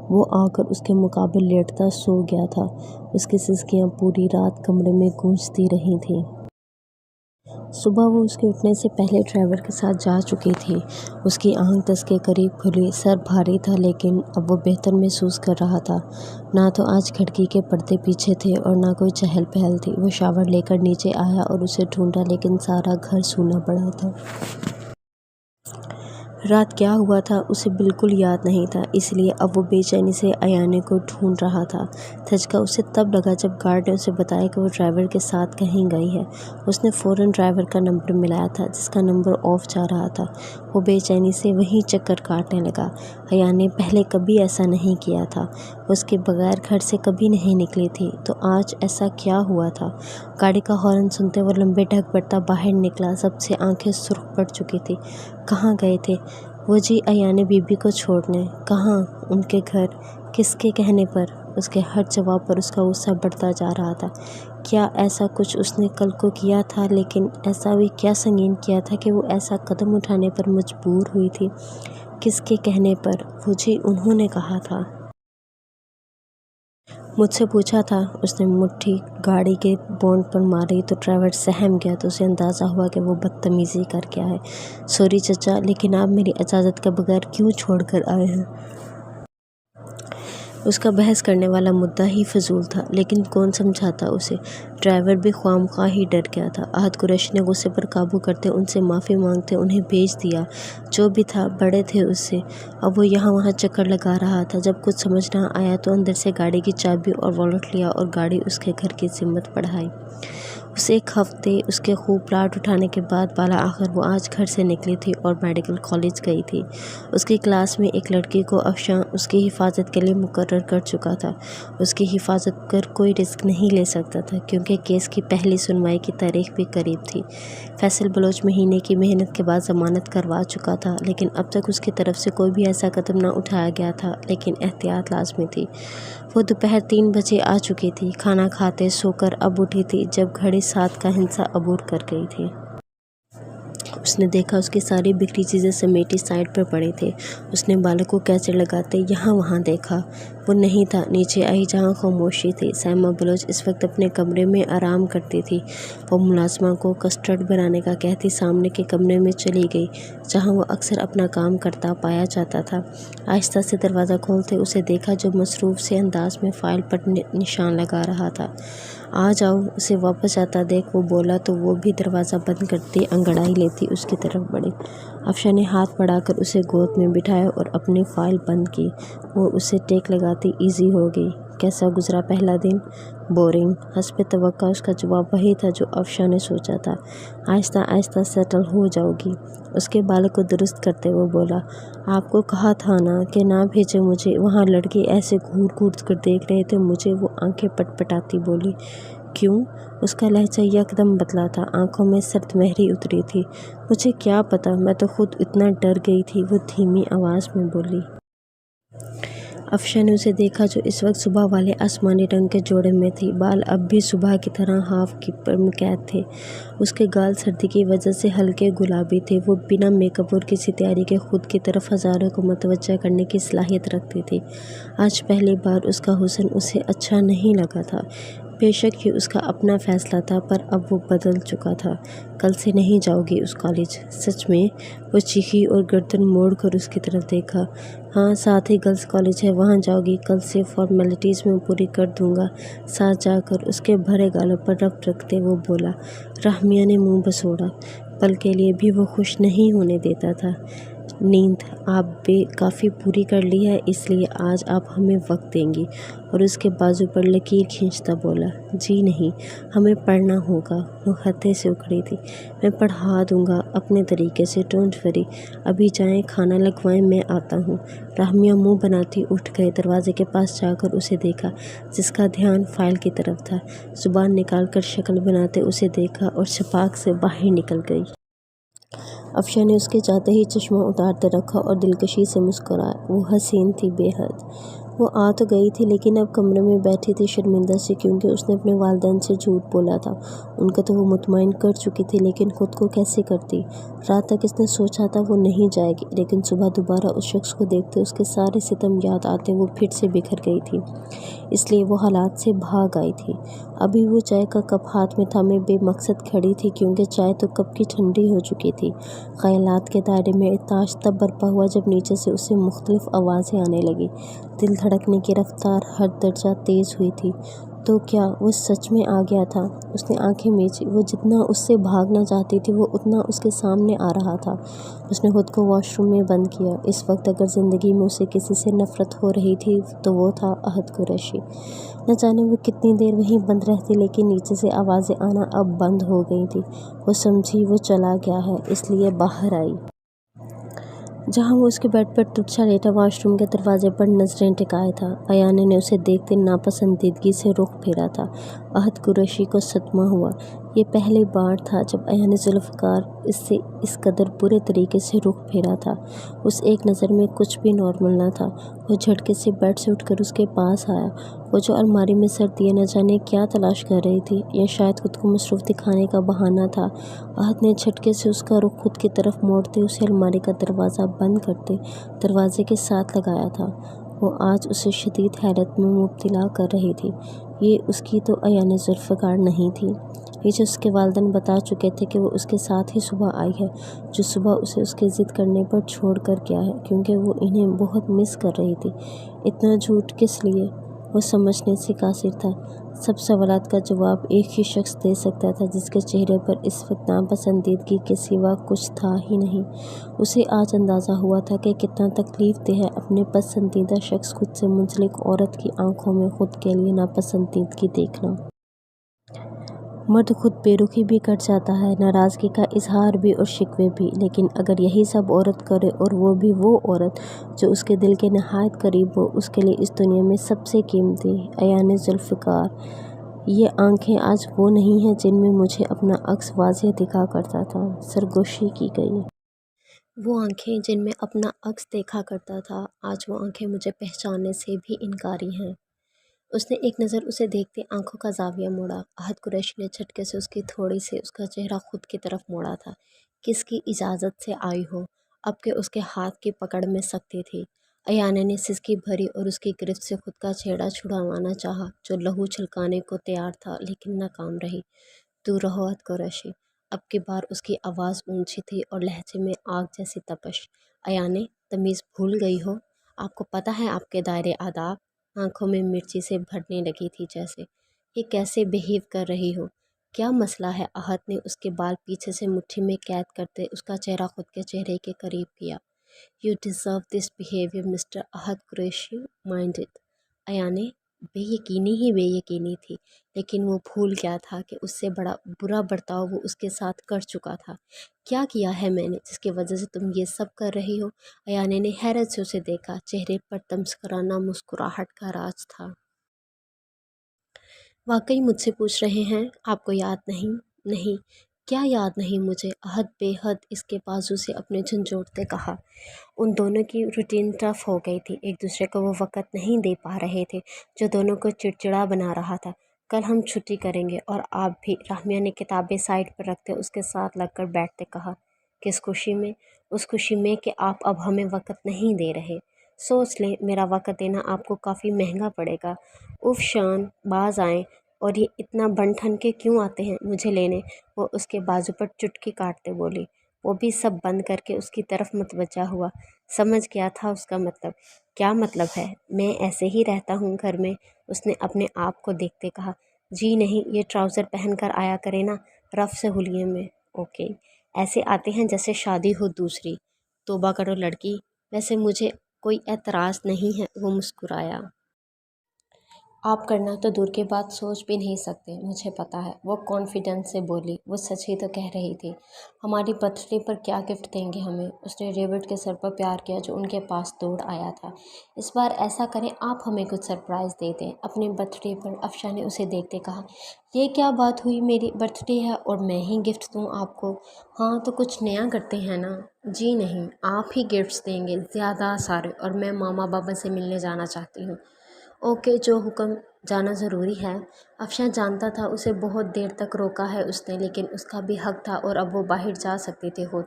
وہ آ کر اس کے مقابل لیٹتا سو گیا تھا۔ اس کی سسکیاں پوری رات کمرے میں گونجتی رہی تھیں۔ صبح وہ اس کے اٹھنے سے پہلے ڈرائیور کے ساتھ جا چکی تھی۔ اس کی آنکھ 10 کے قریب کھلی، سر بھاری تھا لیکن اب وہ بہتر محسوس کر رہا تھا۔ نہ تو آج کھڑکی کے پردے پیچھے تھے اور نہ کوئی چہل پہل تھی۔ وہ شاور لے کر نیچے آیا اور اسے ڈھونڈا لیکن سارا گھر سونا پڑا تھا۔ رات کیا ہوا تھا اسے بالکل یاد نہیں تھا، اس لیے اب وہ بے چینی سے ایان کو ڈھونڈ رہا تھا۔ دھچکا اسے تب لگا جب گارڈ نے اسے بتایا کہ وہ ڈرائیور کے ساتھ کہیں گئی ہے۔ اس نے فوراً ڈرائیور کا نمبر ملایا تھا جس کا نمبر آف جا رہا تھا۔ وہ بے چینی سے وہیں چکر کاٹنے لگا۔ ایان نے پہلے کبھی ایسا نہیں کیا تھا، وہ اس کے بغیر گھر سے کبھی نہیں نکلی تھی، تو آج ایسا کیا ہوا تھا؟ گاڑی کا ہارن سنتے وہ لمبے ڈھک بڑھتا باہر نکلا۔ سب سے آنکھیں سرخ پڑ چکی تھی۔ کہاں گئے تھے وہ جی ایان بی بی کو چھوڑنے؟ کہاں؟ ان کے گھر؟ کس کے کہنے پر؟ اس کے ہر جواب پر اس کا غصہ بڑھتا جا رہا تھا۔ کیا ایسا کچھ اس نے کل کو کیا تھا، لیکن ایسا بھی کیا سنگین کیا تھا کہ وہ ایسا قدم اٹھانے پر مجبور ہوئی تھی؟ کس کے کہنے پر؟ مجھے انہوں نے کہا تھا۔ مجھ سے پوچھا تھا۔ اس نے مٹھی گاڑی کے بونٹ پر ماری تو ڈرائیور سہم گیا تو اسے اندازہ ہوا کہ وہ بدتمیزی کر گیا ہے۔ سوری چچا، لیکن آپ میری اجازت کے بغیر کیوں چھوڑ کر آئے ہیں؟ اس کا بحث کرنے والا مدعا ہی فضول تھا، لیکن کون سمجھاتا اسے؟ ڈرائیور بھی خواہ ہی ڈر گیا تھا۔ احد قریشی نے غصے پر قابو کرتے ان سے معافی مانگتے انہیں بھیج دیا۔ جو بھی تھا، بڑے تھے اس سے۔ اب وہ یہاں وہاں چکر لگا رہا تھا۔ جب کچھ سمجھ نہ آیا تو اندر سے گاڑی کی چابی اور والیٹ لیا اور گاڑی اس کے گھر کی سمت بڑھائی۔ اس ایک ہفتے اس کے خوب پلاٹ اٹھانے کے بعد بالآخر وہ آج گھر سے نکلی تھی اور میڈیکل کالج گئی تھی۔ اس کی کلاس میں ایک لڑکی کو افشاں اس کی حفاظت کے لیے مقرر کر چکا تھا۔ اس کی حفاظت پر کوئی رسک نہیں لے سکتا تھا کیونکہ کیس کی پہلی سنوائی کی تاریخ بھی قریب تھی۔ فیصل بلوچ مہینے کی محنت کے بعد ضمانت کروا چکا تھا، لیکن اب تک اس کی طرف سے کوئی بھی ایسا قدم نہ اٹھایا گیا تھا، لیکن احتیاط لازمی تھی۔ وہ دوپہر 3 بجے آ چکی تھی۔ کھانا کھاتے سو کر اب اٹھی تھی جب گھڑی 7 کا ہندسہ عبور کر گئی تھی۔ اس نے دیکھا اس کی ساری بکھری چیزیں سمیٹی سائڈ پر پڑے تھے۔ اس نے بالوں کو کیچڑ لگاتے یہاں وہاں دیکھا۔ وہ نہیں تھا۔ نیچے آئی جہاں خاموشی تھی۔ سائمہ بلوچ اس وقت اپنے کمرے میں آرام کرتی تھی۔ وہ ملازمہ کو کسٹرڈ بنانے کا کہتی سامنے کے کمرے میں چلی گئی جہاں وہ اکثر اپنا کام کرتا پایا جاتا تھا۔ آہستہ سے دروازہ کھولتے اسے دیکھا جو مصروف سے انداز میں فائل پر نشان لگا رہا تھا۔ آ جاؤ۔ اسے واپس آتا دیکھ وہ بولا تو وہ بھی دروازہ بند کرتی انگڑائی لیتی اس کی طرف بڑھی۔ افشاں نے ہاتھ بڑھا کر اسے گود میں بٹھایا اور اپنی فائل بند کی۔ وہ اسے ٹیک لگاتی ایزی ہو گئی۔ کیسا گزرا پہلا دن؟ بورنگ۔ حسب توقع اس کا جواب وہی تھا جو افشاں نے سوچا تھا۔ آہستہ آہستہ سیٹل ہو جاؤ گی۔ اس کے بالوں کو درست کرتے وہ بولا، آپ کو کہا تھا نا کہ نہ بھیجے مجھے۔ وہاں لڑکے ایسے گھور گھور کر دیکھ رہے تھے مجھے۔ وہ آنکھیں پٹ پٹاتی بولی، کیوں؟ اس کا لہجہ یکدم بدلا تھا۔ آنکھوں میں سرد مہری اتری تھی۔ مجھے کیا پتا، میں تو خود اتنا ڈر گئی تھی۔ وہ دھیمی آواز میں بولی۔ افشاں نے اسے دیکھا جو اس وقت صبح والے آسمانی رنگ کے جوڑے میں تھی۔ بال اب بھی صبح کی طرح ہاف کیپ میں قید تھے۔ اس کے گال سردی کی وجہ سے ہلکے گلابی تھے۔ وہ بنا میک اپ اور کسی تیاری کے خود کی طرف ہزاروں کو متوجہ کرنے کی صلاحیت رکھتی تھی۔ آج پہلی بار اس کا حسن اسے اچھا نہیں لگا تھا۔ بے شک یہ اس کا اپنا فیصلہ تھا، پر اب وہ بدل چکا تھا۔ کل سے نہیں جاؤ گی اس کالج؟ سچ میں؟ وہ چیخی اور گردن موڑ کر اس کی طرف دیکھا۔ ہاں، ساتھ ہی گرلز کالج ہے، وہاں جاؤ گی۔ کل سے فارمیلٹیز میں پوری کر دوں گا۔ ساتھ جا کر اس کے بھرے گالوں پر ربط رکھتے وہ بولا۔ رحمیہ نے منہ بسوڑا۔ پل کے لیے بھی وہ خوش نہیں ہونے دیتا تھا۔ نیند آپ بے کافی پوری کر لی ہے، اس لیے آج آپ ہمیں وقت دیں گی؟ اور اس کے بازو پر لکیر کھینچتا بولا۔ جی نہیں، ہمیں پڑھنا ہوگا۔ وہ ہتھے سے اکھڑی تھی۔ میں پڑھا دوں گا اپنے طریقے سے، ڈونٹ وری۔ ابھی جائیں، کھانا لگوائیں، میں آتا ہوں۔ رحمیہ منہ بناتی اٹھ گئے۔ دروازے کے پاس جا کر اسے دیکھا جس کا دھیان فائل کی طرف تھا۔ زبان نکال کر شکل بناتے اسے دیکھا اور چھپاک سے باہر نکل گئی۔ افشاں نے اس کے جاتے ہی چشمہ اتارتے رکھا اور دلکشی سے مسکرایا۔ وہ حسین تھی بے حد۔ وہ آ تو گئی تھی لیکن اب کمرے میں بیٹھی تھی شرمندہ سی، کیونکہ اس نے اپنے والدین سے جھوٹ بولا تھا۔ ان کو تو وہ مطمئن کر چکی تھی، لیکن خود کو کیسے کرتی؟ رات تک اس نے سوچا تھا وہ نہیں جائے گی، لیکن صبح دوبارہ اس شخص کو دیکھتے اس کے سارے ستم یاد آتے وہ پھر سے بکھر گئی تھی، اس لیے وہ حالات سے بھاگ آئی تھی۔ ابھی وہ چائے کا کپ ہاتھ میں تھامے بے مقصد کھڑی تھی، کیونکہ چائے تو کپ کی ٹھنڈی ہو چکی تھی۔ خیالات کے دائرے میں ارتعاش تب برپا ہوا جب نیچے سے اسے مختلف آوازیں آنے لگیں۔ دل دھڑکنے کی رفتار ہر درجہ تیز ہوئی تھی۔ تو کیا وہ سچ میں آ گیا تھا؟ اس نے آنکھیں میچی۔ وہ جتنا اس سے بھاگنا چاہتی تھی وہ اتنا اس کے سامنے آ رہا تھا۔ اس نے خود کو واش روم میں بند کیا۔ اس وقت اگر زندگی میں اسے کسی سے نفرت ہو رہی تھی تو وہ تھا احد قریشی۔ نہ جانے وہ کتنی دیر وہیں بند رہتی، لیکن نیچے سے آوازیں آنا اب بند ہو گئی تھیں۔ وہ سمجھی وہ چلا گیا ہے، اس لیے باہر آئی۔ جہاں وہ اس کے بیڈ پر ترچھا لیٹا واش روم کے دروازے پر نظریں ٹکائے تھا، ایانا نے اسے دیکھتے ناپسندیدگی سے رخ پھیرا تھا۔ احد قریشی کو صدمہ ہوا۔ یہ پہلی بار تھا جب ایان ذوالفقار اس سے اس قدر برے طریقے سے رخ پھیرا تھا۔ اس ایک نظر میں کچھ بھی نارمل نہ تھا۔ وہ جھٹکے سے بیڈ سے اٹھ کر اس کے پاس آیا۔ وہ جو الماری میں سر دیے نہ جانے کیا تلاش کر رہی تھی، یا شاید خود کو مصروف دکھانے کا بہانہ تھا۔ احد نے جھٹکے سے اس کا رخ خود کی طرف موڑتے اسے الماری کا دروازہ بند کرتے دروازے کے ساتھ لگایا تھا۔ وہ آج اسے شدید حیرت میں مبتلا کر رہی تھی۔ یہ اس کی تو ایان ذوالفقار نہیں تھی، یہ جو اس کے والدین بتا چکے تھے کہ وہ اس کے ساتھ ہی صبح آئی ہے، جو صبح اسے اس کے ضد کرنے پر چھوڑ کر گیا ہے کیونکہ وہ انہیں بہت مس کر رہی تھی۔ اتنا جھوٹ کس لیے؟ وہ سمجھنے سے قاصر تھا۔ سب سوالات کا جواب ایک ہی شخص دے سکتا تھا جس کے چہرے پر اس وقت ناپسندیدگی کے سوا کچھ تھا ہی نہیں۔ اسے آج اندازہ ہوا تھا کہ کتنا تکلیف دہ ہے اپنے پسندیدہ شخص خود سے منسلک عورت کی آنکھوں میں خود کے لیے ناپسندیدگی دیکھنا۔ مرد خود بے رخی بھی کر جاتا ہے، ناراضگی کا اظہار بھی اور شکوے بھی، لیکن اگر یہی سب عورت کرے اور وہ بھی وہ عورت جو اس کے دل کے نہایت قریب ہو، اس کے لیے اس دنیا میں سب سے قیمتی ایان ذوالفقار۔ یہ آنکھیں آج وہ نہیں ہیں جن میں مجھے اپنا عکس واضح دکھا کرتا تھا، سرگوشی کی گئی۔ وہ آنکھیں جن میں اپنا عکس دیکھا کرتا تھا، آج وہ آنکھیں مجھے پہچاننے سے بھی انکاری ہیں۔ اس نے ایک نظر اسے دیکھتے آنکھوں کا زاویہ موڑا۔ احد قریشی نے جھٹکے سے اس کی تھوڑی سے اس کا چہرہ خود کی طرف موڑا تھا۔ کس کی اجازت سے آئی ہو؟ اب کہ اس کے ہاتھ کی پکڑ میں سختی تھی۔ ایان نے سسکی بھری اور اس کی گرفت سے خود کا چہرہ چھڑانا چاہا جو لہو چھلکانے کو تیار تھا، لیکن ناکام رہی۔ دور رہو احد قریشی۔ اب کی بار اس کی آواز اونچی تھی اور لہجے میں آگ جیسی تپش۔ ایان، تمیز بھول گئی ہو؟ آپ کو پتہ ہے آپ کے دائرے آداب؟ آنکھوں میں مرچی سے بھرنے لگی تھی جیسے۔ یہ کیسے بہیو کر رہی ہو؟ کیا مسئلہ ہے؟ احد نے اس کے بال پیچھے سے مٹھی میں قید کرتے اس کا چہرہ خود کے چہرے کے قریب کیا۔ You deserve this behaviour mister Ahad Qureshi minded. Ayaan بے یقینی ہی بے یقینی تھی، لیکن وہ بھول گیا تھا کہ اس سے بڑا برا برتاؤ وہ اس کے ساتھ کر چکا تھا۔ کیا کیا ہے میں نے جس کی وجہ سے تم یہ سب کر رہی ہو؟ ایان نے حیرت سے اسے دیکھا۔ چہرے پر تمسکرانہ مسکراہٹ کا راز تھا۔ واقعی مجھ سے پوچھ رہے ہیں؟ آپ کو یاد نہیں؟ نہیں۔ کیا یاد نہیں مجھے؟ احد بے حد اس کے بازو سے اپنے جھنجھوڑتے کہا۔ ان دونوں کی روٹین ٹف ہو گئی تھی، ایک دوسرے کو وہ وقت نہیں دے پا رہے تھے جو دونوں کو چڑچڑا بنا رہا تھا۔ کل ہم چھٹی کریں گے اور آپ بھی، رحمیہ نے کتابیں سائڈ پر رکھتے اس کے ساتھ لگ کر بیٹھتے کہا۔ کس خوشی میں؟ اس خوشی میں کہ آپ اب ہمیں وقت نہیں دے رہے۔ سوچ لیں، میرا وقت دینا آپ کو کافی مہنگا پڑے گا۔ اف شان، باز آئیں، اور یہ اتنا بن ٹھن کے کیوں آتے ہیں مجھے لینے؟ وہ اس کے بازو پر چٹکی کاٹتے بولی۔ وہ بھی سب بند کر کے اس کی طرف متوجہ ہوا۔ سمجھ گیا تھا اس کا مطلب۔ کیا مطلب ہے؟ میں ایسے ہی رہتا ہوں گھر میں، اس نے اپنے آپ کو دیکھتے کہا۔ جی نہیں، یہ ٹراؤزر پہن کر آیا کرے نا، رف سے حلیے میں۔ اوکے، ایسے آتے ہیں جیسے شادی ہو دوسری۔ توبہ کرو لڑکی، ویسے مجھے کوئی اعتراض نہیں ہے، وہ مسکرایا۔ آپ کرنا تو دور کی بات سوچ بھی نہیں سکتے، مجھے پتہ ہے، وہ کانفیڈنس سے بولی۔ وہ سچ ہی تو کہہ رہی تھی۔ ہماری برتھ ڈے پر کیا گفٹ دیں گے ہمیں؟ اس نے ریبٹ کے سر پر پیار کیا جو ان کے پاس دوڑ آیا تھا۔ اس بار ایسا کریں، آپ ہمیں کچھ سرپرائز دے دیں اپنے برتھ ڈے پر۔ افشاں نے اسے دیکھتے کہا۔ یہ کیا بات ہوئی؟ میری برتھ ڈے ہے اور میں ہی گفٹ دوں آپ کو؟ ہاں تو کچھ نیا کرتے ہیں نا۔ جی نہیں، آپ ہی گفٹس دیں گے، زیادہ سارے، اور میں ماما بابا سے ملنے جانا چاہتی ہوں۔ اوکے، جو حکم، جانا ضروری ہے۔ افشاں جانتا تھا اسے بہت دیر تک روکا ہے اس نے، لیکن اس کا بھی حق تھا اور اب وہ باہر جا سکتے تھے خود۔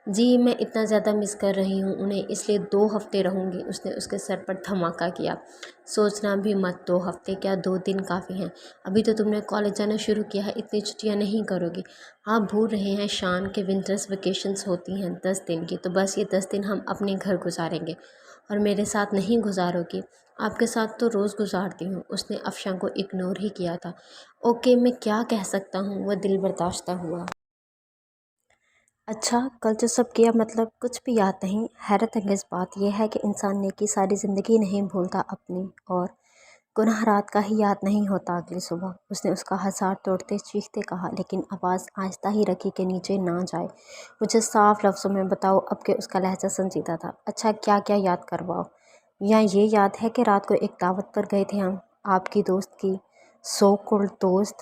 جی میں اتنا زیادہ مس کر رہی ہوں انہیں، اس لیے 2 ہفتے رہوں گی، اس نے اس کے سر پر دھماکہ کیا۔ سوچنا بھی مت، 2 ہفتے کیا 2 دن کافی ہیں، ابھی تو تم نے کالج جانا شروع کیا ہے، اتنی چھٹیاں نہیں کرو گی۔ آپ بھول رہے ہیں شان کہ ونٹرس ویکیشنز ہوتی ہیں 10 دن کی، تو بس یہ 10 دن ہم اپنے گھر گزاریں گے اور میرے ساتھ نہیں گزارو گی؟ آپ کے ساتھ تو روز گزارتی ہوں، اس نے افشاں کو اگنور ہی کیا تھا۔ اوکے، میں کیا کہہ سکتا ہوں؟ وہ دل برداشتہ ہوا۔ اچھا، کل جو سب کیا مطلب کچھ بھی یاد نہیں؟ حیرت انگیز بات یہ ہے کہ انسان نیکی ساری زندگی نہیں بھولتا اپنی، اور گناہ رات کا ہی یاد نہیں ہوتا اگلی صبح۔ اس نے اس کا ہزار توڑتے چیختے کہا، لیکن آواز آہستہ ہی رکھی کہ نیچے نہ جائے۔ مجھے صاف لفظوں میں بتاؤ، اب کہ اس کا لہجہ سنجیدہ تھا۔ اچھا، کیا کیا یاد کرواؤ؟ یا یہ یاد ہے کہ رات کو ایک دعوت پر گئے تھے ہم، آپ کی دوست کی، سو کالڈ دوست؟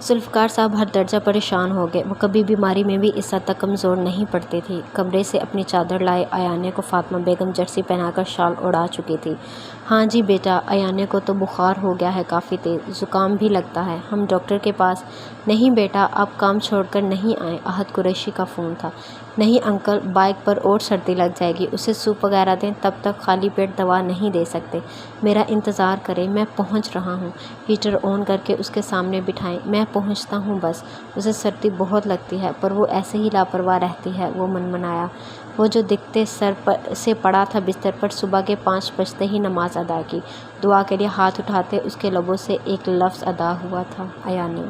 ذوالفقار صاحب ہر درجہ پریشان ہو گئے۔ وہ کبھی بیماری میں بھی اس حد تک کمزور نہیں پڑتی تھی۔ کمرے سے اپنی چادر لائے ایانے کو فاطمہ بیگم جرسی پہنا کر شال اڑا چکی تھی۔ ہاں جی بیٹا، ایانے کو تو بخار ہو گیا ہے کافی تیز، زکام بھی لگتا ہے، ہم ڈاکٹر کے پاس۔ نہیں بیٹا، آپ کام چھوڑ کر نہیں آئیں، احد قریشی کا فون تھا۔ نہیں انکل، بائک پر اور سردی لگ جائے گی، اسے سوپ وغیرہ دیں، تب تک خالی پیٹ دوا نہیں دے سکتے، میرا انتظار کریں، میں پہنچ رہا ہوں۔ ہیٹر آن کر کے اس کے سامنے بٹھائیں، میں پہنچتا ہوں بس۔ اسے سردی بہت لگتی ہے پر وہ ایسے ہی لاپرواہ رہتی ہے، وہ منمنایا۔ وہ جو دکھتے سر سے پڑا تھا بستر پر، صبح کے 5 بجتے ہی نماز ادا کی۔ دعا کے لیے ہاتھ اٹھاتے اس کے لبوں سے ایک لفظ ادا ہوا تھا، ایانے۔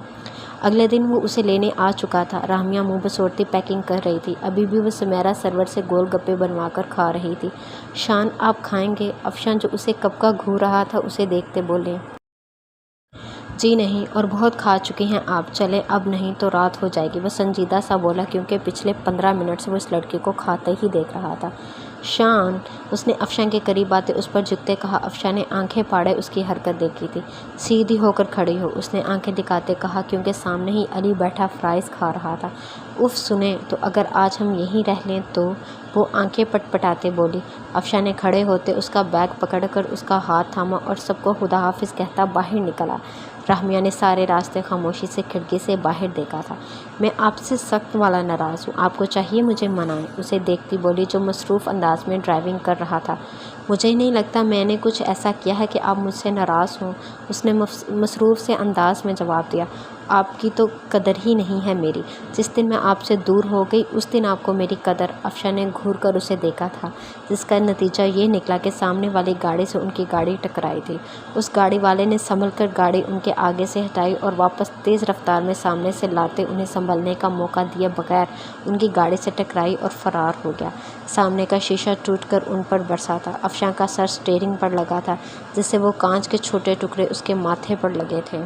اگلے دن وہ اسے لینے آ چکا تھا۔ راہمیہ منہ بسوڑتی پیکنگ کر رہی تھی۔ ابھی بھی وہ سمیرہ سرور سے گول گپے بنوا کر کھا رہی تھی۔ شان، آپ کھائیں گے؟ افشاں جو اسے کب کا گھور رہا تھا اسے دیکھتے بولے۔ جی نہیں، اور بہت کھا چکی ہیں آپ، چلیں اب نہیں تو رات ہو جائے گی۔ وہ سنجیدہ سا بولا کیونکہ پچھلے 15 منٹ سے وہ اس لڑکی کو کھاتے ہی دیکھ رہا تھا۔ شان، اس نے افشاں کے قریب آتے اس پر جھکتے کہا۔ افشاں نے آنکھیں پھاڑے اس کی حرکت دیکھی تھی۔ سیدھی ہو کر کھڑی ہو، اس نے آنکھیں دکھاتے کہا کیونکہ سامنے ہی علی بیٹھا فرائض کھا رہا تھا۔ اف سنیں تو، اگر آج ہم یہیں رہ لیں تو؟ وہ آنکھیں پٹ پٹاتے بولی۔ افشاں نے کھڑے ہوتے اس کا بیگ پکڑ کر اس کا ہاتھ تھاما اور سب کو خدا حافظ کہتا باہر نکلا۔ راہمیہ نے سارے راستے خاموشی سے کھڑکی سے باہر دیکھا تھا۔ میں آپ سے سخت والا ناراض ہوں، آپ کو چاہیے مجھے منائیں، اسے دیکھتی بولی جو مصروف انداز میں ڈرائیونگ کر رہا تھا۔ مجھے نہیں لگتا میں نے کچھ ایسا کیا ہے کہ آپ مجھ سے ناراض ہوں، اس نے مصروف سے انداز میں جواب دیا۔ آپ کی تو قدر ہی نہیں ہے میری، جس دن میں آپ سے دور ہو گئی اس دن آپ کو میری قدر۔ افشاں نے گھور کر اسے دیکھا تھا، جس کا نتیجہ یہ نکلا کہ سامنے والی گاڑی سے ان کی گاڑی ٹکرائی تھی۔ اس گاڑی والے نے سنبھل کر گاڑی ان کے آگے سے ہٹائی اور واپس تیز رفتار میں سامنے سے لاتے انہیں سنبھلنے کا موقع دیے بغیر ان کی گاڑی سے ٹکرائی اور فرار ہو گیا۔ سامنے کا شیشہ ٹوٹ کر ان پر برسا تھا۔ افشاں کا سر سٹیئرنگ پر لگا تھا جس سے وہ کانچ کے چھوٹے ٹکڑے اس کے ماتھے پر لگے تھے۔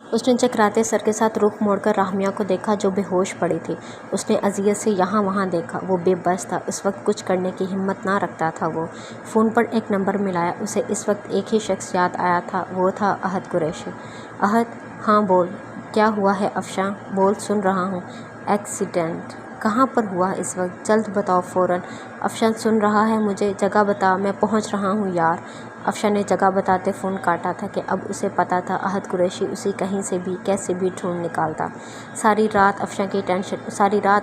اس نے چکراتے سر کے ساتھ رخ موڑ کر راہمیہ کو دیکھا جو بے ہوش پڑی تھی۔ اس نے اذیت سے یہاں وہاں دیکھا، وہ بے بس تھا، اس وقت کچھ کرنے کی ہمت نہ رکھتا تھا۔ وہ فون پر ایک نمبر ملایا، اسے اس وقت ایک ہی شخص یاد آیا تھا، وہ تھا احد قریشی۔ احد، ہاں بول، کیا ہوا ہے افشاں؟ بول، سن رہا ہوں۔ ایکسیڈنٹ کہاں پر ہوا اس وقت؟ جلد بتاؤ فوراً۔ افشاں سن رہا ہے مجھے، جگہ بتا، میں پہنچ رہا ہوں یار۔ افشاں نے جگہ بتاتے فون کاٹا تھا کہ اب اسے پتہ تھا احد قریشی اسے کہیں سے بھی کیسے بھی ڈھونڈ نکالتا۔ ساری رات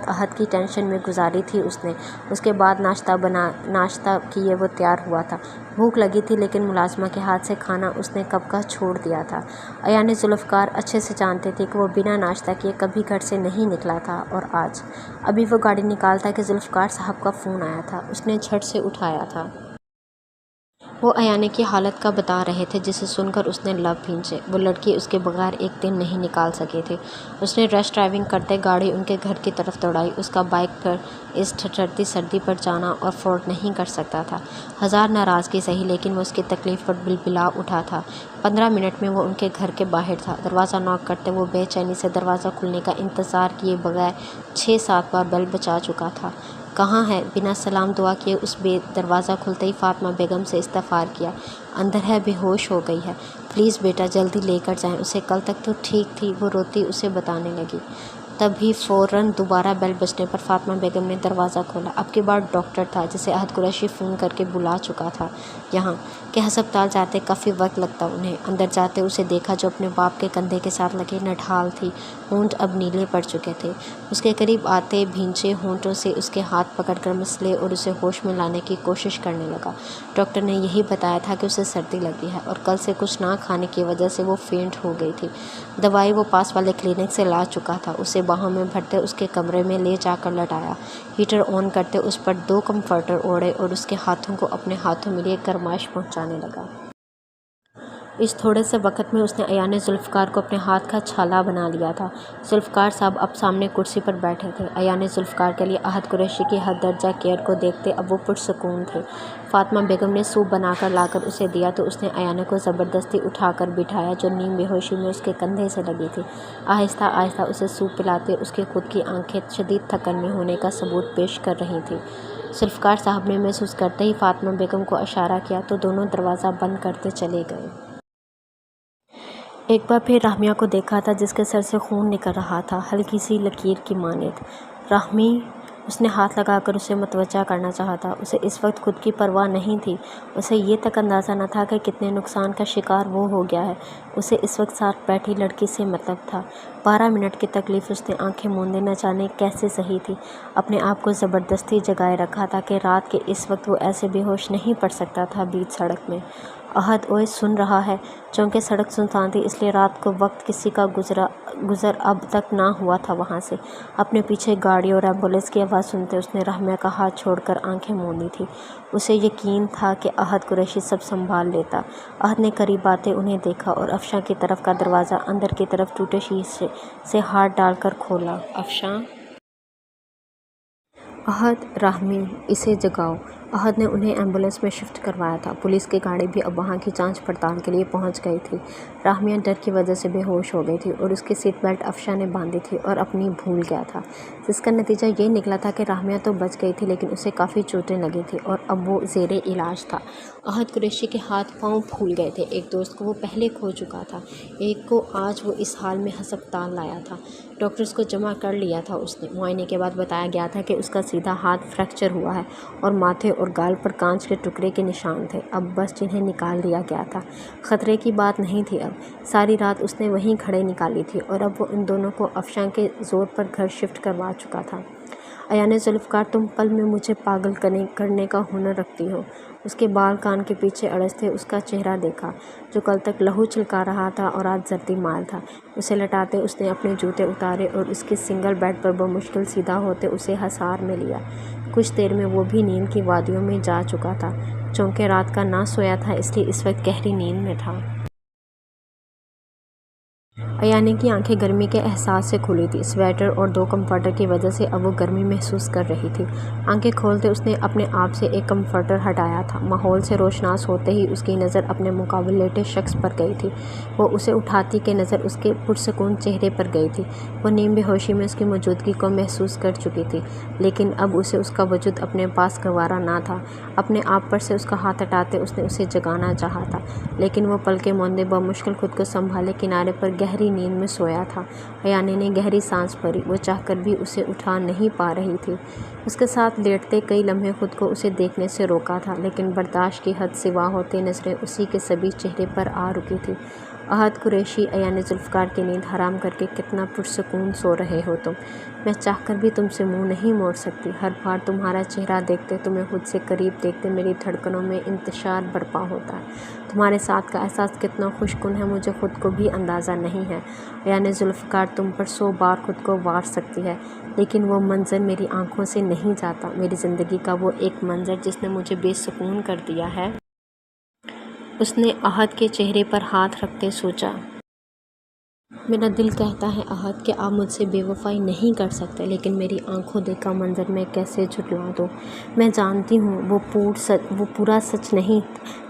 احد کی ٹینشن میں گزاری تھی اس نے۔ اس کے بعد ناشتہ کیے وہ تیار ہوا تھا۔ بھوک لگی تھی لیکن ملازمہ کے ہاتھ سے کھانا اس نے کب کا چھوڑ دیا تھا۔ ایانے ذوالفقار اچھے سے جانتے تھے کہ وہ بنا ناشتہ کیے کبھی گھر سے نہیں نکلا تھا، اور آج ابھی وہ گاڑی نکالتا کہ ذوالفقار صاحب کا فون آیا تھا۔ اس نے جھٹ سے اٹھایا تھا۔ وہ ایانے کی حالت کا بتا رہے تھے جسے سن کر اس نے لب بھینچے۔ وہ لڑکی اس کے بغیر ایک دن نہیں نکال سکی تھی۔ اس نے ریش ڈرائیونگ کرتے گاڑی ان کے گھر کی طرف دوڑائی۔ اس کا بائک پر اس ٹھٹرتی سردی پر جانا اور افورڈ نہیں کر سکتا تھا۔ ہزار ناراضگی سہی لیکن وہ اس کی تکلیف پر بلبلا اٹھا تھا۔ 15 منٹ میں وہ ان کے گھر کے باہر تھا۔ دروازہ نوک کرتے وہ بے چینی سے دروازہ کھلنے کا انتظار کیے بغیر 6-7 بار بیل بجا چکا تھا۔ کہاں ہے؟ بنا سلام دعا کیے اس دروازہ کھلتے ہی فاطمہ بیگم سے استغفار کیا۔ اندر ہے، بے ہوش ہو گئی ہے، پلیز بیٹا جلدی لے کر جائیں اسے، کل تک تو ٹھیک تھی، وہ روتی اسے بتانے لگی۔ تبھی فوراً دوبارہ بیل بجنے پر فاطمہ بیگم نے دروازہ کھولا۔ اب کی بار ڈاکٹر تھا جسے احد قریشی فون کر کے بلا چکا تھا یہاں، کہ ہسپتال جاتے کافی وقت لگتا انہیں۔ اندر جاتے اسے دیکھا جو اپنے باپ کے کندھے کے ساتھ لگے نڈھال تھی، ہونٹ اب نیلے پڑ چکے تھے۔ اس کے قریب آتے بھینچے ہونٹوں سے اس کے ہاتھ پکڑ کر مسلے اور اسے ہوش میں لانے کی کوشش کرنے لگا۔ ڈاکٹر نے یہی بتایا تھا کہ اسے سردی لگی ہے اور کل سے کچھ نہ کھانے کی وجہ سے وہ فینٹ ہو گئی تھی۔ دوائی وہ پاس والے کلینک سے لا چکا تھا۔ اسے باہوں میں بھرتے اس کے کمرے میں لے جا کر لٹایا، ہیٹر آن کرتے اس پر 2 کمفرٹر اوڑھے اور اس کے ہاتھوں کو اپنے ہاتھوں میں لیے گرمائش پہنچانے لگا۔ اس تھوڑے سے وقت میں اس نے ایانے ذوالفقار کو اپنے ہاتھ کا چھالا بنا لیا تھا۔ ذوالفقار صاحب اب سامنے کرسی پر بیٹھے تھے۔ ایانے ذوالفقار کے لیے احد قریشی کی حد درجہ کیئر کو دیکھتے اب وہ پرسکون تھے۔ فاطمہ بیگم نے سوپ بنا کر لا کر اسے دیا تو اس نے ایانے کو زبردستی اٹھا کر بٹھایا جو نیم بے ہوشی میں اس کے کندھے سے لگی تھی۔ آہستہ آہستہ اسے سوپ پلاتے اس کی خود کی آنکھیں شدید تھکن میں ہونے کا ثبوت پیش کر رہی تھیں۔ ذوالفقار صاحب نے محسوس کرتے ہی فاطمہ بیگم کو اشارہ کیا تو دونوں دروازہ بند کرتے چلے گئے۔ ایک بار پھر راہمیہ کو دیکھا تھا جس کے سر سے خون نکل رہا تھا، ہلکی سی لکیر کی مانند۔ راہمی اس نے ہاتھ لگا کر اسے متوجہ کرنا چاہا تھا۔ اسے اس وقت خود کی پرواہ نہیں تھی۔ اسے یہ تک اندازہ نہ تھا کہ کتنے نقصان کا شکار وہ ہو گیا ہے۔ اسے اس وقت ساتھ بیٹھی لڑکی سے مطلب تھا۔ 12 منٹ کی تکلیف اس نے آنکھیں موندے نہ جانے کیسے سہی تھی۔ اپنے آپ کو زبردستی جگائے رکھا تھا کہ رات کے اس وقت وہ ایسے بے ہوش نہیں پڑ سکتا تھا بیچ سڑک میں۔ احد اوئے سن رہا ہے، چونکہ سڑک سنسان تھی اس لیے رات کو وقت کسی کا گزر اب تک نہ ہوا تھا وہاں سے۔ اپنے پیچھے گاڑی اور ایمبولینس کی آواز سنتے اس نے راہمیہ کا ہاتھ چھوڑ کر آنکھیں موندی تھی۔ اسے یقین تھا کہ احد قریشی سب سنبھال لیتا۔ احد نے قریب آتے انہیں دیکھا اور افشاں کی طرف کا دروازہ اندر کی طرف ٹوٹے شیشے سے ہاتھ ڈال کر کھولا۔ افشاں! احد! راہمی! اسے جگاؤ! احد نے انہیں ایمبولینس میں شفٹ کروایا تھا۔ پولیس کی گاڑی بھی اب وہاں کی جانچ پڑتال کے لیے پہنچ گئی تھی۔ راہمیہ ڈر کی وجہ سے بے ہوش ہو گئی تھی اور اس کی سیٹ بیلٹ افشاں نے باندھی تھی اور اپنی بھول گیا تھا، جس کا نتیجہ یہ نکلا تھا کہ راہمیہ تو بچ گئی تھی لیکن اسے کافی چوٹیں لگی تھیں اور اب وہ زیر علاج تھا۔ احد قریشی کے ہاتھ پاؤں پھول گئے تھے۔ ایک دوست کو وہ پہلے کھو چکا تھا، ایک کو آج وہ اس حال میں ہسپتال لایا تھا۔ ڈاکٹرز کو جمع کر لیا تھا اس نے۔ معائنے کے بعد بتایا گیا تھا کہ اس کا سیدھا ہاتھ فریکچر ہوا ہے اور ماتھے اور گال پر کانچ کے ٹکڑے کے نشان تھے، اب بس جنہیں نکال لیا گیا تھا۔ خطرے کی بات نہیں تھی اب۔ ساری رات اس نے وہیں کھڑے نکالی تھی اور اب وہ ان دونوں کو افشاں کے زور پر گھر شفٹ کروا چکا تھا۔ ایان ذوالفقار، تم پل میں مجھے پاگل کرنے کا ہنر رکھتی ہو۔ اس کے بال کان کے پیچھے اڑس تھے۔ اس کا چہرہ دیکھا جو کل تک لہو چھلکا رہا تھا اور آج زردی مائل تھا۔ اسے لٹاتے اس نے اپنے جوتے اتارے اور اس کے سنگل بیڈ پر بمشکل سیدھا ہوتے اسے حصار میں لیا۔ کچھ دیر میں وہ بھی نیند کی وادیوں میں جا چکا تھا۔ چونکہ رات کا نہ سویا تھا اس لیے اس وقت گہری نیند میں تھا۔ ایانے کی آنکھیں گرمی کے احساس سے کھلی تھی۔ سویٹر اور 2 کمفرٹر کی وجہ سے اب وہ گرمی محسوس کر رہی تھی۔ آنکھیں کھولتے اس نے اپنے آپ سے ایک کمفرٹر ہٹایا تھا۔ ماحول سے روشناس ہوتے ہی اس کی نظر اپنے مقابل لیٹے شخص پر گئی تھی۔ وہ اسے اٹھاتی کہ نظر اس کے پرسکون چہرے پر گئی تھی۔ وہ نیم بے ہوشی میں اس کی موجودگی کو محسوس کر چکی تھی، لیکن اب اسے اس کا وجود اپنے پاس گوارا نہ تھا۔ اپنے آپ پر سے اس کا ہاتھ ہٹاتے اس نے اسے جگانا چاہا تھا، لیکن وہ پلکیں موندے بمشکل خود کو سنبھالے کنارے پر گہری نیند میں سویا تھا۔ ایانے نے گہری سانس بھری۔ وہ چاہ کر بھی اسے اٹھا نہیں پا رہی تھی۔ اس کے ساتھ لیٹتے کئی لمحے خود کو اسے دیکھنے سے روکا تھا، لیکن برداشت کی حد سوا ہوتے نظریں اسی کے سبھی چہرے پر آ رکی تھی۔ احد قریشی، ایان ذوالفقار کی نیند حرام کر کے کتنا پرسکون سو رہے ہو تم۔ میں چاہ کر بھی تم سے منہ نہیں موڑ سکتی۔ ہر بار تمہارا چہرہ دیکھتے، تمہیں خود سے قریب دیکھتے میری دھڑکنوں میں انتشار برپا ہوتا ہے۔ تمہارے ساتھ کا احساس کتنا خوش کن ہے مجھے خود کو بھی اندازہ نہیں ہے۔ ایان ذوالفقار تم پر 100 بار خود کو وار سکتی ہے، لیکن وہ منظر میری آنکھوں سے نہیں جاتا، میری زندگی کا وہ ایک منظر جس نے مجھے بے سکون کر دیا ہے۔ اس نے احد کے چہرے پر ہاتھ رکھتے سوچا۔ میرا دل کہتا ہے احد کہ آپ مجھ سے بے وفائی نہیں کر سکتے، لیکن میری آنکھوں دیکھا منظر میں کیسے جھٹلا دوں۔ میں جانتی ہوں وہ پورا سچ نہیں،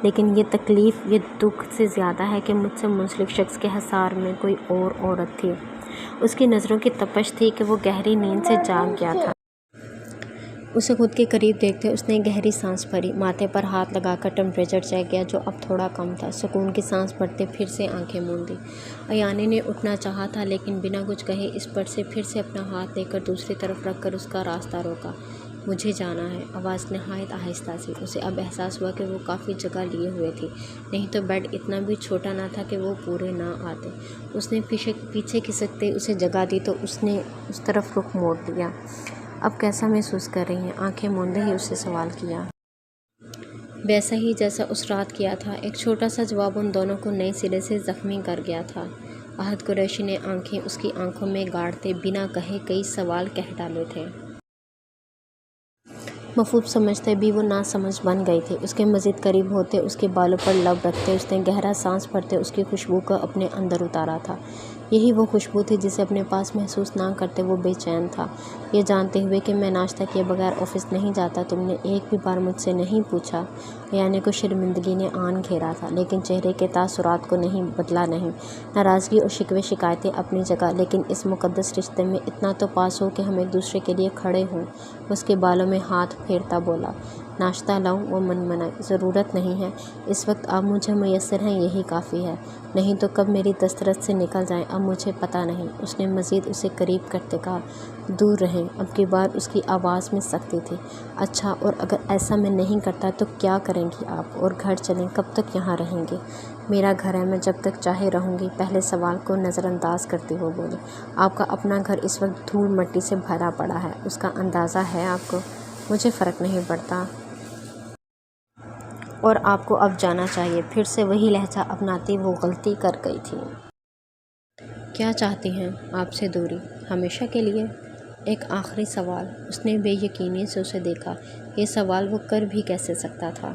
لیکن یہ تکلیف، یہ دکھ سے زیادہ ہے کہ مجھ سے منسلک شخص کے حصار میں کوئی اور عورت تھی۔ اس کی نظروں کی تپش تھی کہ وہ گہری نیند سے جاگ گیا تھا۔ اسے خود کے قریب دیکھتے اس نے گہری سانس بھری۔ ماتھے پر ہاتھ لگا کر ٹمپریچر چیک کیا جو اب تھوڑا کم تھا۔ سکون کی سانس بھرتے پھر سے آنکھیں موندی۔ ایانے نے اٹھنا چاہا تھا لیکن بنا کچھ کہے اس پر سے پھر سے اپنا ہاتھ لے کر دوسری طرف رکھ کر اس کا راستہ روکا۔ مجھے جانا ہے، آواز نہایت آہستہ سی۔ اسے اب احساس ہوا کہ وہ کافی جگہ لیے ہوئے تھی، نہیں تو بیڈ اتنا بھی چھوٹا نہ تھا کہ وہ پورے نہ آتے۔ اس نے پیچھے کھسکتے اسے جگہ دی تو اس نے اس طرف رخ موڑ لیا۔ اب کیسا محسوس کر رہی ہیں؟ آنکھیں موندے ہی اس سے سوال کیا۔ ویسا ہی جیسا اس رات کیا تھا۔ ایک چھوٹا سا جواب ان دونوں کو نئے سرے سے زخمی کر گیا تھا۔ احد قریشی نے آنکھیں اس کی آنکھوں میں گاڑتے بنا کہے کئی سوال کہہ ڈالے تھے۔ مفہوم سمجھتے بھی وہ ناسمجھ بن گئی تھی۔ اس کے مزید قریب ہوتے، اس کے بالوں پر لب رکھتے اس نے گہرا سانس بھرتے اس کی خوشبو کو اپنے اندر اتارا تھا۔ یہی وہ خوشبو تھی جسے اپنے پاس محسوس نہ کرتے وہ بے چین تھا۔ یہ جانتے ہوئے کہ میں ناشتہ کیے بغیر آفس نہیں جاتا، تم نے ایک بھی بار مجھ سے نہیں پوچھا۔ ایانے کو شرمندگی نے آن گھیرا تھا، لیکن چہرے کے تاثرات کو نہیں بدلا نہیں۔ ناراضگی اور شکوے شکایتیں اپنی جگہ، لیکن اس مقدس رشتے میں اتنا تو پاس ہو کہ ہم ایک دوسرے کے لیے کھڑے ہوں۔ اس کے بالوں میں ہاتھ پھیرتا بولا، ناشتہ لاؤں؟ وہ من منائی، ضرورت نہیں ہے، اس وقت آپ مجھے میسر ہیں یہی کافی ہے، نہیں تو کب میری دسترس سے نکل جائیں اب مجھے پتہ نہیں۔ اس نے مزید اسے قریب کرتے کہا، دور رہیں۔ اب کی بار اس کی آواز میں سختی تھی۔ اچھا، اور اگر ایسا میں نہیں کرتا تو کیا کریں گی آپ؟ اور گھر چلیں، کب تک یہاں رہیں گے؟ میرا گھر ہے، میں جب تک چاہے رہوں گی۔ پہلے سوال کو نظر انداز کرتے ہوئے بولی، آپ کا اپنا گھر اس وقت دھول مٹی سے بھرا پڑا ہے، اس کا اندازہ ہے آپ کو؟ مجھے فرق نہیں پڑتا، اور آپ کو اب جانا چاہیے۔ پھر سے وہی لہجہ اپناتی وہ غلطی کر گئی تھی۔ کیا چاہتی ہیں؟ آپ سے دوری؟ ہمیشہ کے لیے؟ ایک آخری سوال۔ اس نے بے یقینی سے اسے دیکھا۔ یہ سوال وہ کر بھی کیسے سکتا تھا؟